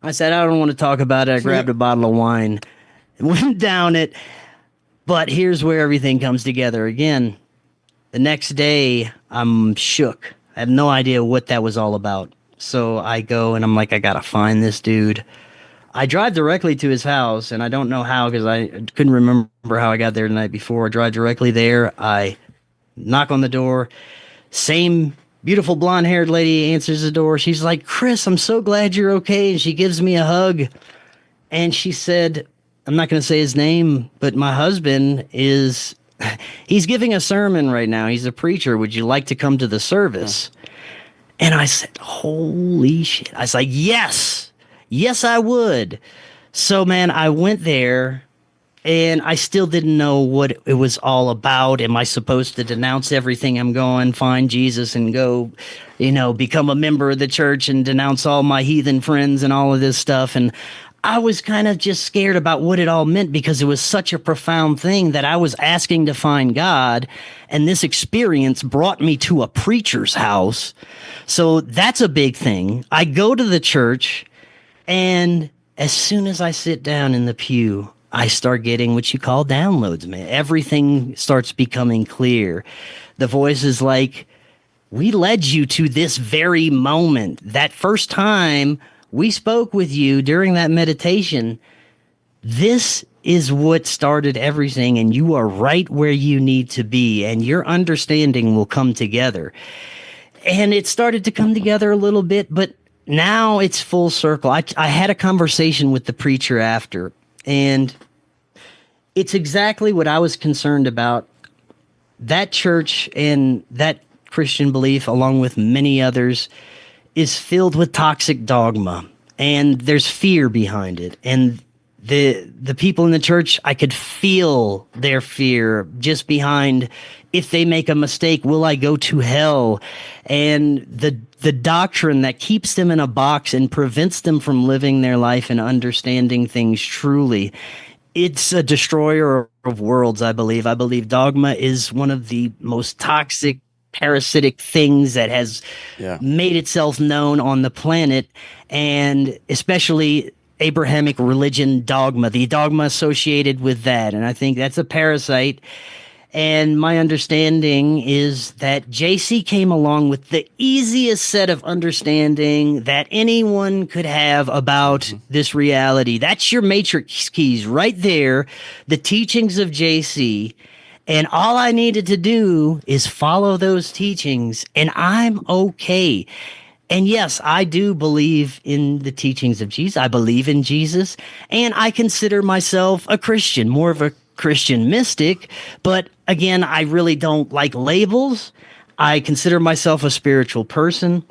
I said, I don't want to talk about it. I grabbed a bottle of wine and went down it. But here's where everything comes together again. The next day, I'm shook. I have no idea what that was all about. So I go, and I'm like, I got to find this dude. I drive directly to his house, and I don't know how because I couldn't remember how I got there the night before. I drive directly there. I knock on the door. Same beautiful blonde-haired lady answers the door. She's like, Chris, I'm so glad you're okay. And she gives me a hug. And she said, I'm not going to say his name, but my husband he's giving a sermon right now. He's a preacher. Would you like to come to the service? And I said, holy shit. I was like, yes, I would. So, man, I went there, and I still didn't know what it was all about. Am I supposed to denounce everything? I'm going, find Jesus and go, become a member of the church and denounce all my heathen friends and all of this stuff. And I was kind of just scared about what it all meant because it was such a profound thing that I was asking to find God. And this experience brought me to a preacher's house. So that's a big thing. I go to the church, and as soon as I sit down in the pew, I start getting what you call downloads, man. Everything starts becoming clear. The voice is like, we led you to this very moment. That first time we spoke with you during that meditation, this is what started everything, and you are right where you need to be, and your understanding will come together. And it started to come together a little bit, but now it's full circle. I had a conversation with the preacher after, and it's exactly what I was concerned about. That church and that Christian belief, along with many others, is filled with toxic dogma, and there's fear behind it. And the people in the church, I could feel their fear just behind, if they make a mistake, will I go to hell? And the doctrine that keeps them in a box and prevents them from living their life and understanding things truly. It's a destroyer of worlds, I believe. I believe dogma is one of the most toxic, parasitic things that has made itself known on the planet, and especially Abrahamic religion dogma, the dogma associated with that. And I think that's a parasite. And my understanding is that JC came along with the easiest set of understanding that anyone could have about this reality. That's your matrix keys right there, the teachings of JC. And all I needed to do is follow those teachings, and I'm okay. And yes, I do believe in the teachings of Jesus. I believe in Jesus, and I consider myself a Christian, more of a Christian mystic. But again, I really don't like labels. I consider myself a spiritual person.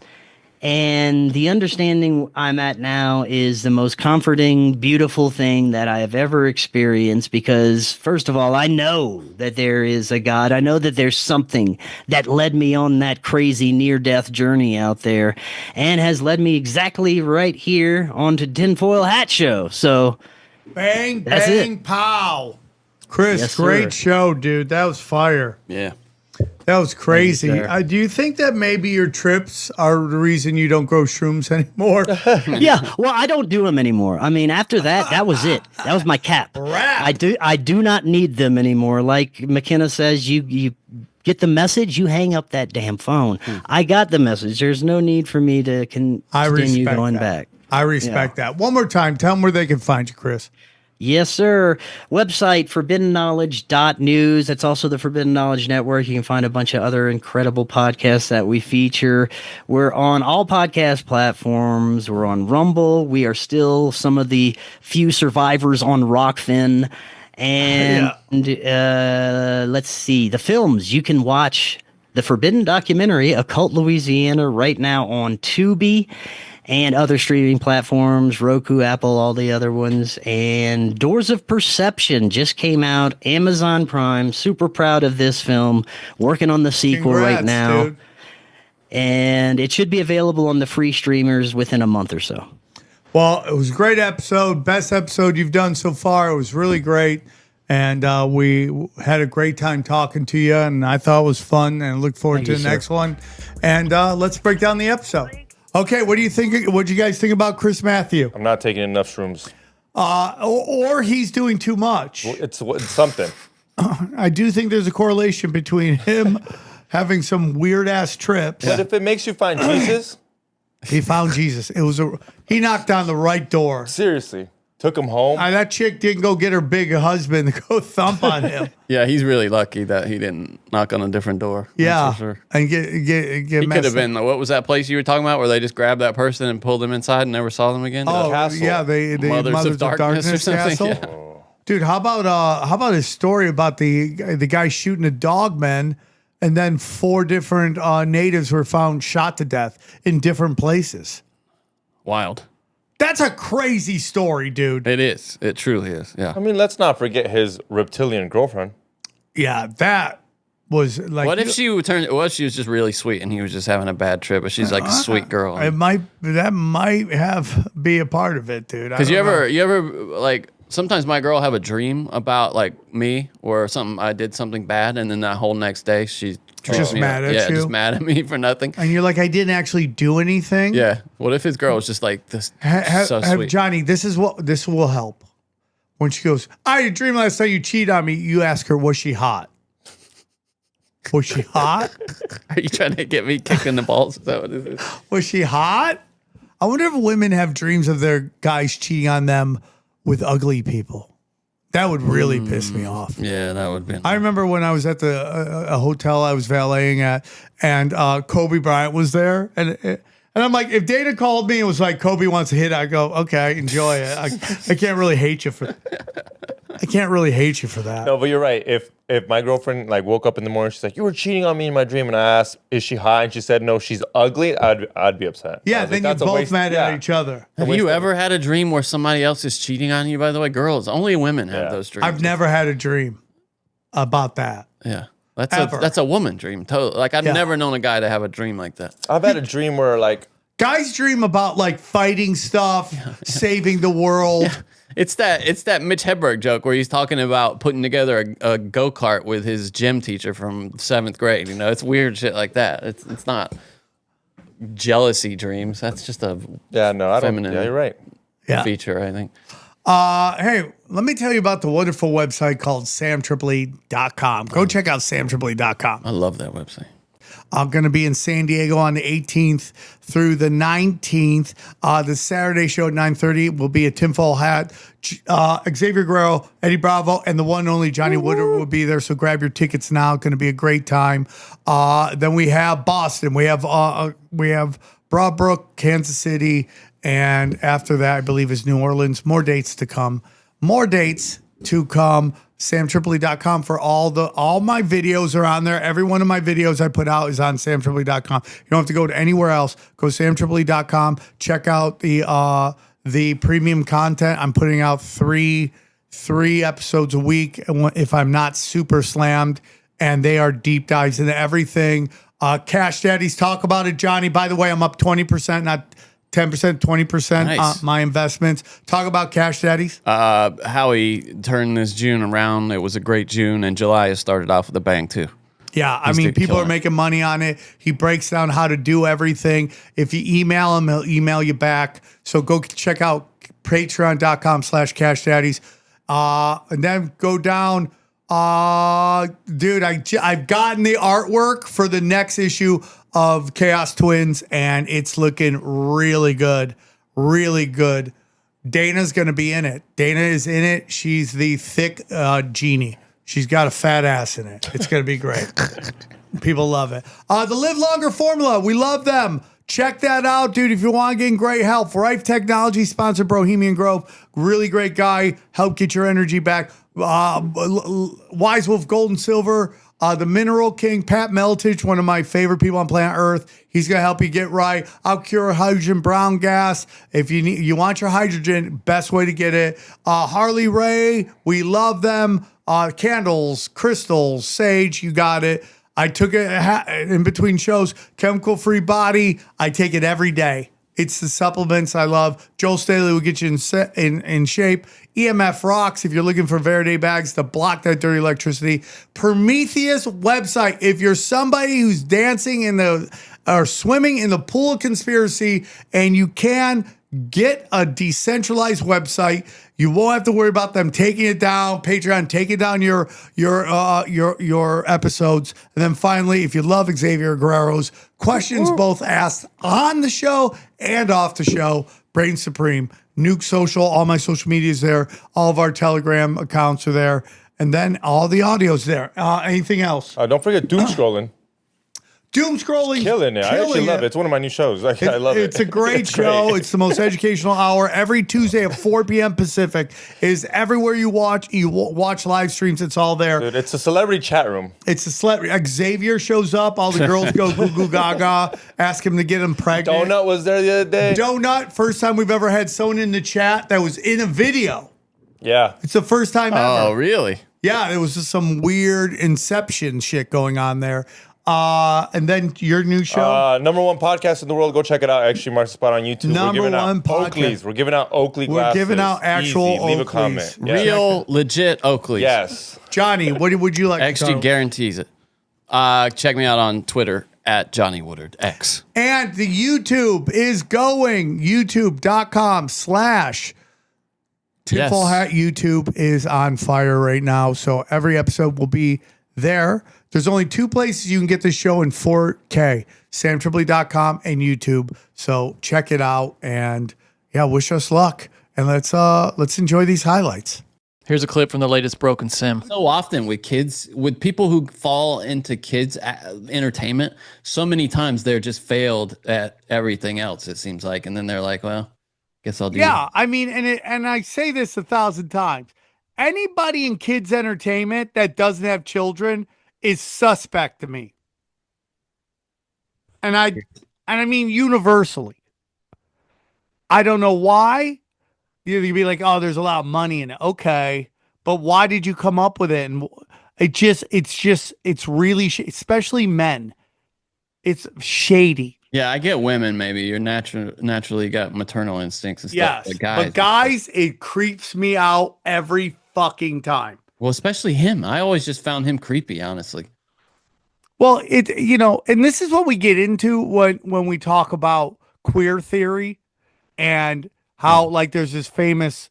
And the understanding I'm at now is the most comforting, beautiful thing that I have ever experienced, because first of all, I know that there is a God. I know that there's something that led me on that crazy near-death journey out there and has led me exactly right here onto Tinfoil Hat Show. So bang, that's bang, it. Pow. Chris, Yes, great sir. show, dude. That was fire. Yeah. That was crazy. sir. Do you think that maybe your trips are the reason you don't grow shrooms anymore? Yeah, well, I don't do them anymore. I mean, after that, that was it. That was my cap. Wrap. I do not need them anymore. Like McKenna says, you get the message, you hang up that damn phone. I got the message. There's no need for me to continue going that. back. I respect that. One more time, tell them where they can find you, Chris. Yes, sir. Website, forbiddenknowledge.news. That's also the Forbidden Knowledge Network. You can find a bunch of other incredible podcasts that we feature. We're on all podcast platforms. We're on Rumble. We are still some of the few survivors on Rockfin. And let's see, the films. You can watch the Forbidden documentary, Occult Louisiana, right now on Tubi and other streaming platforms, Roku, Apple, all the other ones. And Doors of Perception just came out, Amazon Prime. Super proud of this film. Working on the sequel right now. Dude. And it should be available on the free streamers within a month or so. Well, it was a great episode. Best episode you've done so far. It was really great. And we had a great time talking to you. And I thought it was fun. And look forward to the next one. And let's break down the episode. Okay, what do you think? What do you guys think about Chris Mathieu? I'm not taking enough shrooms. Or he's doing too much. Well, it's something. I do think there's a correlation between him having some weird ass trips. But if it makes you find Jesus, He found Jesus. He knocked on the right door. seriously, took him home. That chick didn't go get her big husband to go thump on him. Yeah, he's really lucky that he didn't knock on a different door. That's Yeah, for sure. and get He messed could have up. been, what was that place you were talking about where they just grabbed that person and pulled them inside and never saw them again? Oh castle. yeah, the Mothers of Darkness or something, castle. yeah. Dude, how about his story about the guy shooting a dogman, and then 4 different natives were found shot to death in different places. Wild. That's a crazy story, dude. It is. It truly is. Yeah. I mean, let's not forget his reptilian girlfriend. Yeah, that was like. What if she was just really sweet and he was just having a bad trip, but she's like a sweet girl? That might be a part of it, dude. Because you ever like sometimes my girl have a dream about like me or something. I did something bad, and then that whole next day she's Just mad at you? just mad at me for nothing. And you're like, I didn't actually do anything. Yeah. What if his girl was just like this? So sweet. Johnny, this will help. When she goes, I had a dream last night you cheated on me. You ask her, was she hot? Was she hot? Are you trying to get me kicked in the balls? Is that what it is? Was she hot? I wonder if women have dreams of their guys cheating on them with ugly people. That would really piss me off. Yeah, that would be. I remember when I was at a hotel I was valeting at, and Kobe Bryant was there, and I'm like, if Dana called me and was like, Kobe wants to hit, I go, okay, enjoy it. I can't really hate you for. I can't really hate you for that. No, but you're right. If my girlfriend like woke up in the morning, she's like, "You were cheating on me in my dream," and I asked, "Is she hot?" and she said, "No, she's ugly," I'd be upset. Yeah, then you're both mad at each other. Have you ever had a dream where somebody else is cheating on you? By the way, girls, only women have those dreams. I've never had a dream about that. Yeah, that's a woman dream. Totally. Like I've never known a guy to have a dream like that. I've had a dream where like guys dream about like fighting stuff, saving the world. Yeah. It's that Mitch Hedberg joke where he's talking about putting together a go-kart with his gym teacher from 7th grade. You know, it's weird shit like that. It's not jealousy dreams. That's just a feminine you're right. feature, I think. Hey, let me tell you about the wonderful website called SamTripoli.com. Go check out SamTripoli.com. I love that website. I'm going to be in San Diego on the 18th through the 19th. The Saturday show at 9:30 will be a tinfoil hat. Xavier Guerrero, Eddie Bravo, and the one and only Johnny Woodard will be there. So grab your tickets now. Going to be a great time. Then we have Boston. We have Broadbrook, Kansas City, and after that, I believe is New Orleans. More dates to come. SamTripoli.com for all my videos are on there. Every one of my videos I put out is on SamTripoli.com. You don't have to go to anywhere else. Go to SamTripoli.com. Check out the premium content. I'm putting out three episodes a week if I'm not super slammed, and they are deep dives into everything. Cash Daddies, talk about it, Johnny. By the way, I'm up 20%, not 10%, 20% on my investments. Talk about Cash Daddies. Howie turned this June around. It was a great June, and July has started off with a bang, too. Yeah, I mean, people are making money on it. He breaks down how to do everything. If you email him, he'll email you back. So go check out patreon.com/cashdaddies. And then go down. Dude, I've gotten the artwork for the next issue of Chaos Twins, and it's looking really good. Really good. Dana's going to be in it. Dana is in it. She's the thick genie. She's got a fat ass in it. It's going to be great. People love it. The Live Longer formula. We love them. Check that out, dude. If you want to get great help, Rife Technology, sponsored Bohemian Grove. Really great guy. Help get your energy back. Wise Wolf Gold and Silver. The Mineral King, Pat Meltage, one of my favorite people on planet Earth. He's going to help you get right. I'll cure hydrogen brown gas. If you want your hydrogen, best way to get it. Harley Ray, we love them. Candles, crystals, sage, you got it. I took it in between shows. Chemical Free Body, I take it every day. It's the supplements I love. Joel Staley will get you in shape. EMF rocks if you're looking for Verde bags to block that dirty electricity. Prometheus website. If you're somebody who's dancing or swimming in the pool of conspiracy and you can get a decentralized website, you won't have to worry about them taking it down. Patreon, taking down your episodes. And then finally, if you love Xavier Guerrero's questions, both asked on the show and off the show, Brain Supreme, Nuke Social, all my social media is there. All of our Telegram accounts are there. And then all the audio's there. Anything else? Don't forget Doom Scrolling. Doom Scrolling. Killing it. I actually love it. It's one of my new shows. I love it. It's a great show. It's the most educational hour. Every Tuesday at 4 p.m. Pacific is everywhere you watch. You watch live streams. It's all there. Dude, it's a celebrity chat room. It's a celebrity. Xavier shows up. All the girls go goo goo gaga. Ask him to get him pregnant. Donut was there the other day. Donut. First time we've ever had someone in the chat that was in a video. Yeah. It's the first time ever. Oh, really? Yeah. It was just some weird Inception shit going on there. And then your new show, #1 podcast in the world. Go check it out. Actually, mark the spot on YouTube. #1 podcast. Oakleys. We're giving out Oakley glasses. We're giving out actual Easy. Leave a Oakleys. comment. Yeah. Real, legit Oakleys. Yes. Johnny, what would you like to Actually talk? guarantees it. Check me out on Twitter at Johnny Woodard X. And the YouTube is going. YouTube.com/ Tinfoil Hat. YouTube is on fire right now. So every episode will be there. There's only 2 places you can get this show in 4K, SamTripoli.com and YouTube. So check it out and wish us luck. And let's enjoy these highlights. Here's a clip from the latest Broken Sim. So often with kids, with people who fall into kids entertainment, so many times they're just failed at everything else, it seems like. And then they're like, well, guess I'll do Yeah, I mean, and I say this 1,000 times. anybody in kids entertainment that doesn't have children is suspect to me. And I mean universally. I don't know why. You'd be like, oh, there's a lot of money in it. Okay. But why did you come up with it? And it's really, especially men. It's shady. Yeah, I get women. Maybe you're naturally got maternal instincts and stuff. Yes, but guys, it creeps me out every fucking time. Well, especially him. I always just found him creepy, honestly. Well, and this is what we get into when we talk about queer theory and how like there's this famous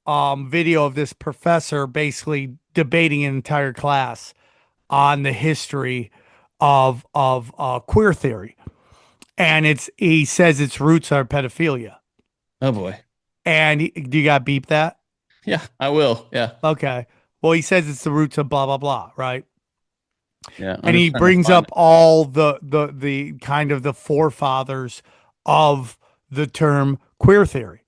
video of this professor basically debating an entire class on the history of queer theory. And he says its roots are pedophilia. Oh boy. And do you got to beep that? Yeah, I will. Yeah. Okay. Well, he says it's the roots of blah, blah, blah. Right. Yeah. And he brings up all the kind of the forefathers of the term queer theory.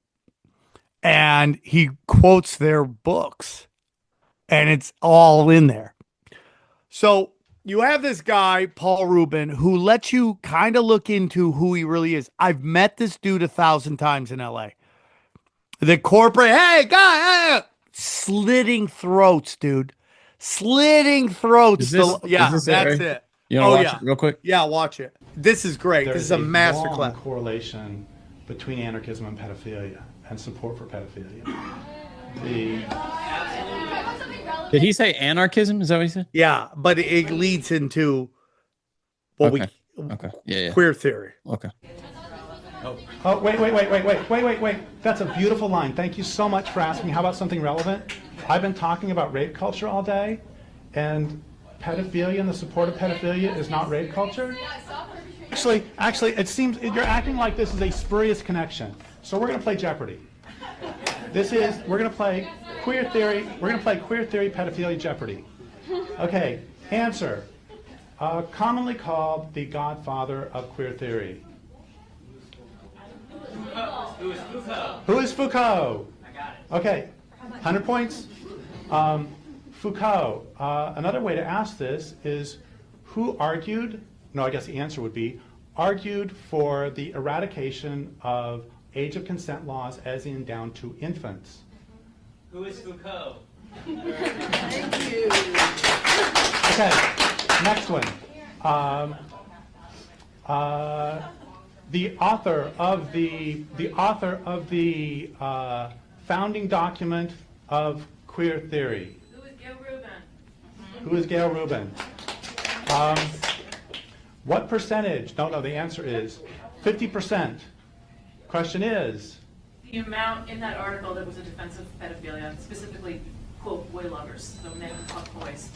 And he quotes their books and it's all in there. So you have this guy, Paul Rubin, who lets you kind of look into who he really is. I've met this dude 1,000 times in LA. The corporate, hey, guy, slitting throats, dude. Slitting throats. That's it. You want to watch it real quick? Yeah, watch it. This is great. This is a masterclass. Correlation between anarchism and pedophilia and support for pedophilia. Did he say anarchism? Is that what he said? Yeah, but it leads into queer theory. Okay. Oh, wait. That's a beautiful line. Thank you so much for asking. How about something relevant? I've been talking about rape culture all day, and pedophilia and the support of pedophilia is not rape culture. Actually, it seems you're acting like this is a spurious connection. So we're going to play Jeopardy. We're going to play queer theory. We're going to play queer theory pedophilia Jeopardy. Okay, answer. Commonly called the godfather of queer theory. Who is Foucault? Who is Foucault? I got it. Okay, 100 points. Foucault. Another way to ask this is who argued, no, I guess the answer would be, argued for the eradication of age of consent laws as in down to infants. Who is Foucault? Thank you. Okay, next one. The author of the founding document of queer theory. Who is Gail Rubin? What percentage? No, the answer is 50%. Question is? The amount in that article that was a defense of pedophilia, specifically, quote, boy lovers, so men who fuck boys.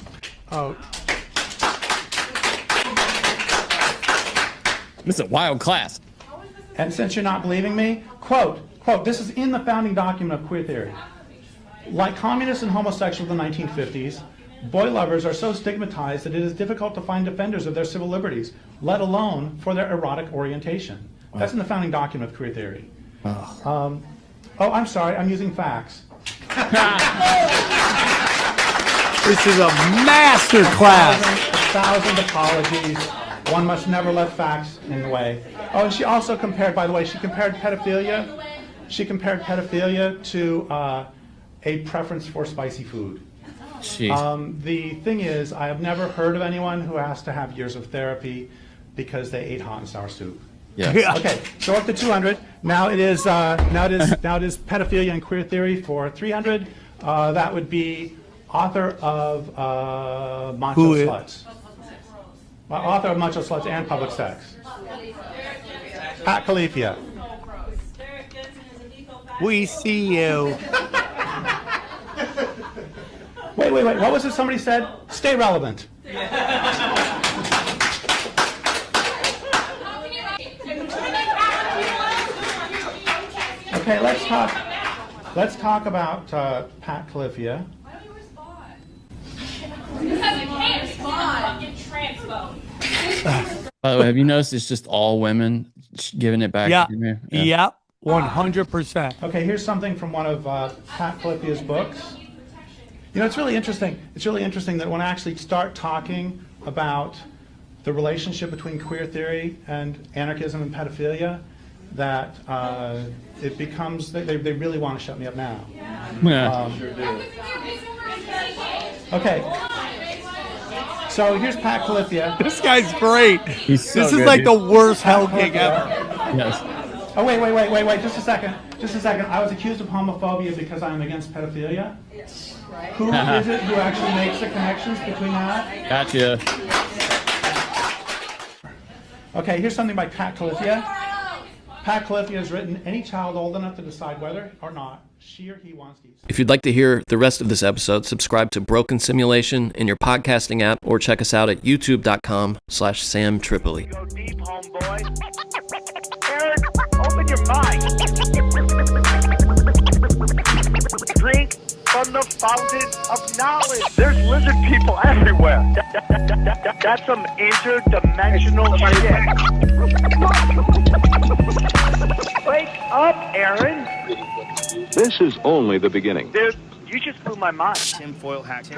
Oh. This is a wild class. And since you're not believing me, quote, this is in the founding document of queer theory. Like communists and homosexuals in the 1950s, boy lovers are so stigmatized that it is difficult to find defenders of their civil liberties, let alone for their erotic orientation. That's in the founding document of queer theory. I'm sorry, I'm using facts. This is a master class. 1,000 apologies. One must never let facts in the way. Oh, and she also compared, by the way, she compared pedophilia to a preference for spicy food. The thing is, I have never heard of anyone who has to have years of therapy because they ate hot and sour soup. Yeah. Okay, so up to 200. Now it is pedophilia and queer theory for 300. That would be author of Macho Sluts. Author of Macho Sluts and Public Sex. Pat Califia. We see you. Wait. What was it somebody said? Stay relevant. Okay, let's talk about Pat Califia. Because you can't respond. Fucking transphobe. By the way, have you noticed it's just all women giving it back? Yeah. To him? Yep. 100%. Okay, here's something from one of Pat Califia's books. You know, it's really interesting. It's really interesting that when I actually start talking about the relationship between queer theory and anarchism and pedophilia, that it becomes, they really want to shut me up now. Yeah. Okay. So here's Pat Califia. This guy's great. He's This so is good, like dude. the worst hell gig ever. Yes. Oh, wait, just a second. I was accused of homophobia because I'm against pedophilia. Who is it who actually makes the connections between that? Gotcha. Okay, here's something by Pat Califia. Pat Califia has written, any child old enough to decide whether or not she or he wants to eat. If you'd like to hear the rest of this episode, subscribe to Broken Simulation in your podcasting app or check us out at youtube.com/SamTripoli. Go deep, homeboy. Aaron, open your mind. Drink from the fountain of knowledge. There's lizard people everywhere. That's some interdimensional shit. Wake up, Aaron. This is only the beginning. Dude, you just blew my mind. Tinfoil hat.